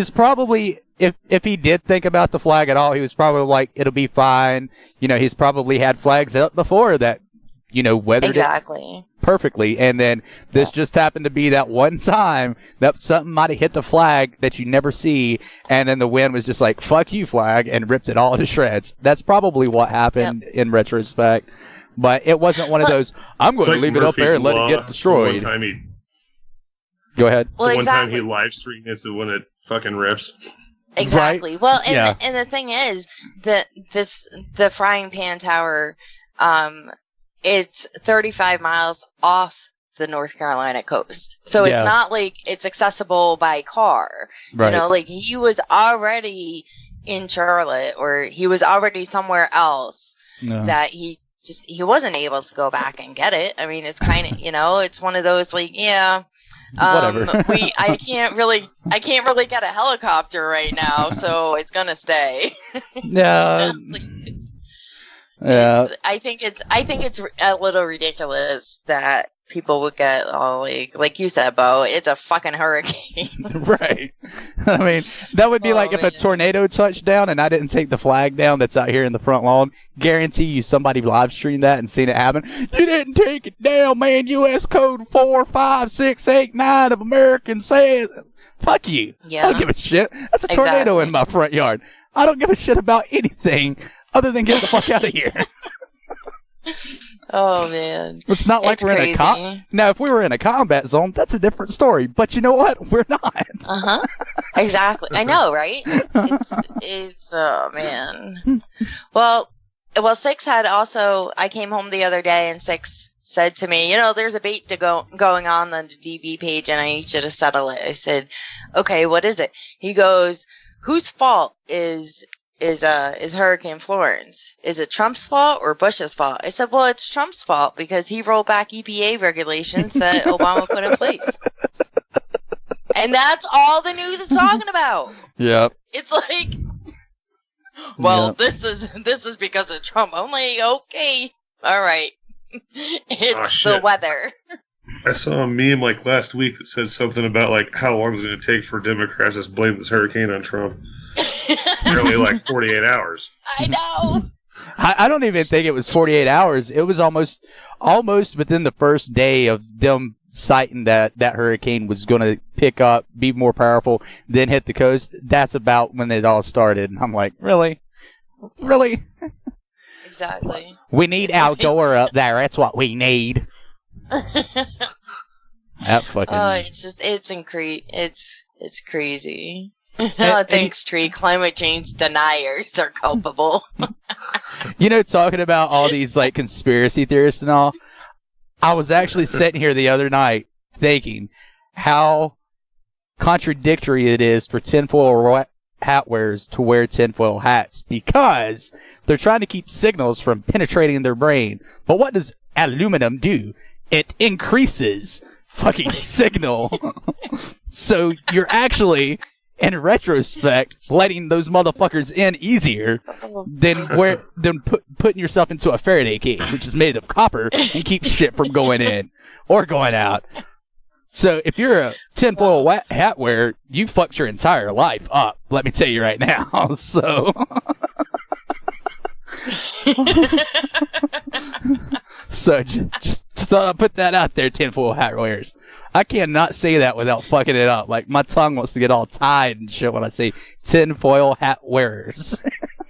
A: probably, if he did think about the flag at all, he was probably like, it'll be fine. You know, he's probably had flags up before that, you know, weathered it perfectly. And then this just happened to be that one time that something might have hit the flag that you never see. And then the wind was just like, fuck you, flag, and ripped it all to shreds. That's probably what happened in retrospect. But it wasn't one of those, I'm going to leave it up there and let it get destroyed. Go ahead.
H: Well,
B: one time he live streamed it, so when it fucking rips.
H: Exactly. Right? Well, and the thing is, the Frying Pan Tower, it's 35 miles off the North Carolina coast, so it's not like it's accessible by car. Right. You know, like, he was already in Charlotte, or he was already somewhere else that he wasn't able to go back and get it. I mean, it's kind of, you know, it's one of those, like,
A: whatever.
H: I can't really get a helicopter right now, so it's gonna stay.
A: Yeah.
H: I think it's a little ridiculous that people would get all like you said, Bo, it's a fucking hurricane.
A: Right. I mean, that would be like if a tornado touched down and I didn't take the flag down that's out here in the front lawn. Guarantee you somebody live streamed that and seen it happen. You didn't take it down, man. U.S. Code 45689 of American says. Fuck you. Yeah. I don't give a shit. That's a tornado in my front yard. I don't give a shit about anything other than get the fuck out of here.
H: Oh man,
A: It's not like
H: It's
A: we're
H: crazy.
A: in a now. If we were in a combat zone, that's a different story. But you know what? We're not.
H: Exactly. I know, right? It's oh man. Well, Six had also. I came home the other day, and Six said to me, there's a bait going on the DV page, and I need you to settle it. I said, okay, what is it? He goes, whose fault is Hurricane Florence? Is it Trump's fault or Bush's fault? I said, well, it's Trump's fault because he rolled back EPA regulations that Obama put in place. And that's all the news is talking about.
A: Yep.
H: It's like, well,
A: Yep.
H: this is because of Trump. I'm like, okay, all right. It's the weather.
B: I saw a meme like last week that said something about like how long is it going to take for Democrats to blame this hurricane on Trump? Nearly like 48 hours.
H: I know.
A: I don't even think it was 48 hours. It was almost within the first day of them citing that hurricane was going to pick up, be more powerful, then hit the coast. That's about when it all started. And I'm like, really? Really?
H: Exactly.
A: We need outdoor up there. That's what we need. That fucking.
H: It's crazy. Thanks, Tree. Climate change deniers are culpable.
A: Talking about all these like conspiracy theorists and all, I was actually sitting here the other night thinking how contradictory it is for tinfoil hat wearers to wear tinfoil hats because they're trying to keep signals from penetrating their brain. But what does aluminum do? It increases fucking signal. So you're actually, in retrospect, letting those motherfuckers in easier than putting yourself into a Faraday cage, which is made of copper and keeps shit from going in or going out. So if you're a tinfoil hat wearer, you fucked your entire life up. Let me tell you right now. So. So just thought I'd put that out there, tinfoil hat wearers. I cannot say that without fucking it up. Like, my tongue wants to get all tied and shit when I say tinfoil hat wearers.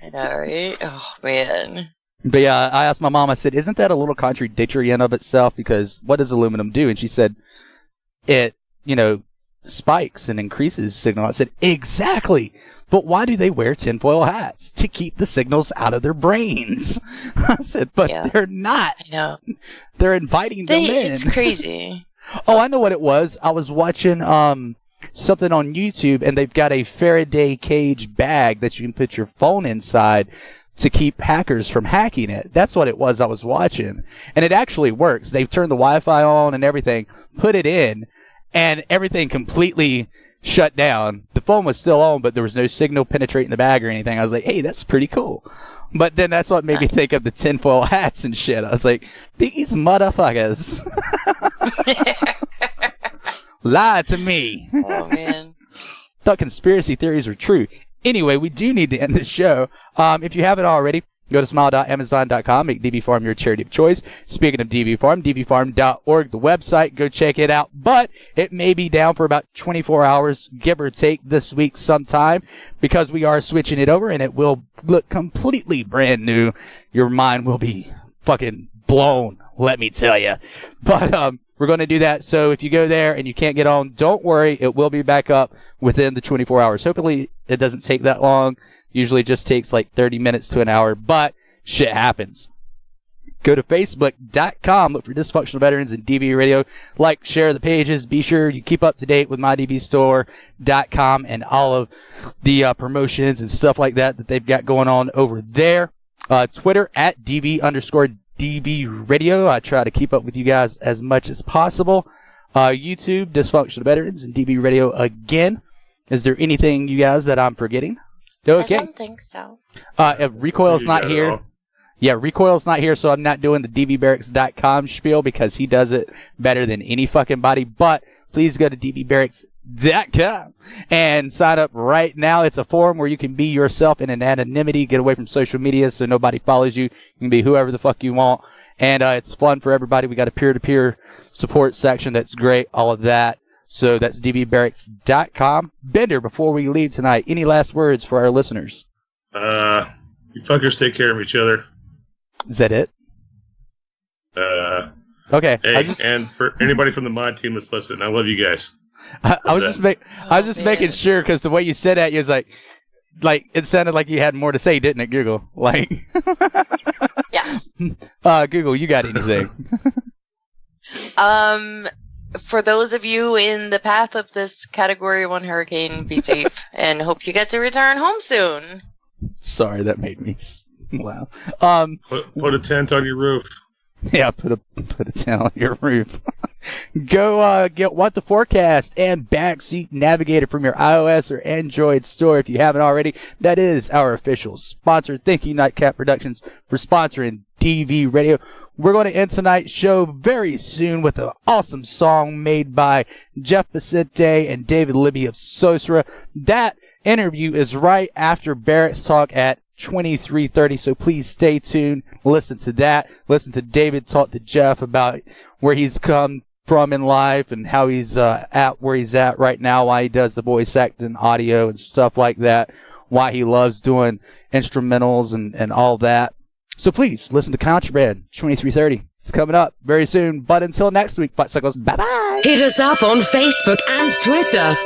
H: I know, right? Oh, man.
A: But yeah, I asked my mom, I said, isn't that a little contradictory in of itself? Because what does aluminum do? And she said, it, spikes and increases signal. I said, exactly. But why do they wear tinfoil hats? To keep the signals out of their brains. I said, but they're not.
H: I know.
A: They're inviting them in.
H: It's crazy.
A: Oh, I know what it was. I was watching something on YouTube, and they've got a Faraday cage bag that you can put your phone inside to keep hackers from hacking it. That's what it was I was watching. And it actually works. They've turned the Wi-Fi on and everything, put it in, and everything completely shut down. The phone was still on, but there was no signal penetrating the bag or anything. I was like, hey, that's pretty cool. But then that's what made me think of the tinfoil hats and shit. I was like, these motherfuckers. Lied to me.
H: Oh, man.
A: Thought conspiracy theories were true. Anyway, we do need to end the show. If you haven't already, go to smile.amazon.com, make DV Farm your charity of choice. Speaking of DV Farm, dvfarm.org, the website, go check it out. But it may be down for about 24 hours, give or take, this week sometime, because we are switching it over, and it will look completely brand new. Your mind will be fucking blown, let me tell you. But we're going to do that. So if you go there and you can't get on, don't worry. It will be back up within the 24 hours. Hopefully it doesn't take that long. Usually just takes like 30 minutes to an hour, but shit happens. Go to facebook.com, look for Dysfunctional Veterans and DV Radio. Like, share the pages. Be sure you keep up to date with mydvstore.com and all of the promotions and stuff like that they've got going on over there. Twitter at DV_DV Radio. I try to keep up with you guys as much as possible. YouTube, Dysfunctional Veterans and DV Radio again. Is there anything, you guys, that I'm forgetting? Okay.
H: I don't think so.
A: Recoil's not here. Yeah, Recoil's not here, so I'm not doing the dvbarracks.com spiel because he does it better than any fucking body. But please go to dvbarracks.com and sign up right now. It's a forum where you can be yourself in an anonymity, get away from social media so nobody follows you. You can be whoever the fuck you want. And it's fun for everybody. We got a peer-to-peer support section that's great, all of that. So that's dvbarracks.com. Bender, before we leave tonight, any last words for our listeners?
B: You fuckers take care of each other.
A: Is that it? Okay.
B: Hey, and for anybody from the mod team that's listening, I love you guys.
A: I was just making sure because the way you said that, you was like it sounded like you had more to say, didn't it, Google? Like,
H: yes.
A: Google, you got anything?
H: For those of you in the path of this Category 1 hurricane, be safe and hope you get to return home soon.
A: Sorry, that made me laugh.
B: Put a tent on your roof.
A: Yeah, put a tent on your roof. Go get What the Forecast and Backseat Navigator from your iOS or Android store if you haven't already. That is our official sponsor. Thank you, Nightcap Productions, for sponsoring DV Radio. We're going to end tonight's show very soon with an awesome song made by Jeff Vicente and David Libby of SOSRA. That interview is right after Barracks Talk at 23:30, so please stay tuned. Listen to that. Listen to David talk to Jeff about where he's come from in life and how he's at where he's at right now, why he does the voice acting, audio, and stuff like that, why he loves doing instrumentals and all that. So please listen to Contraband 23:30. It's coming up very soon. But until next week, Butt Suckles, bye-bye.
G: Hit us up on Facebook and Twitter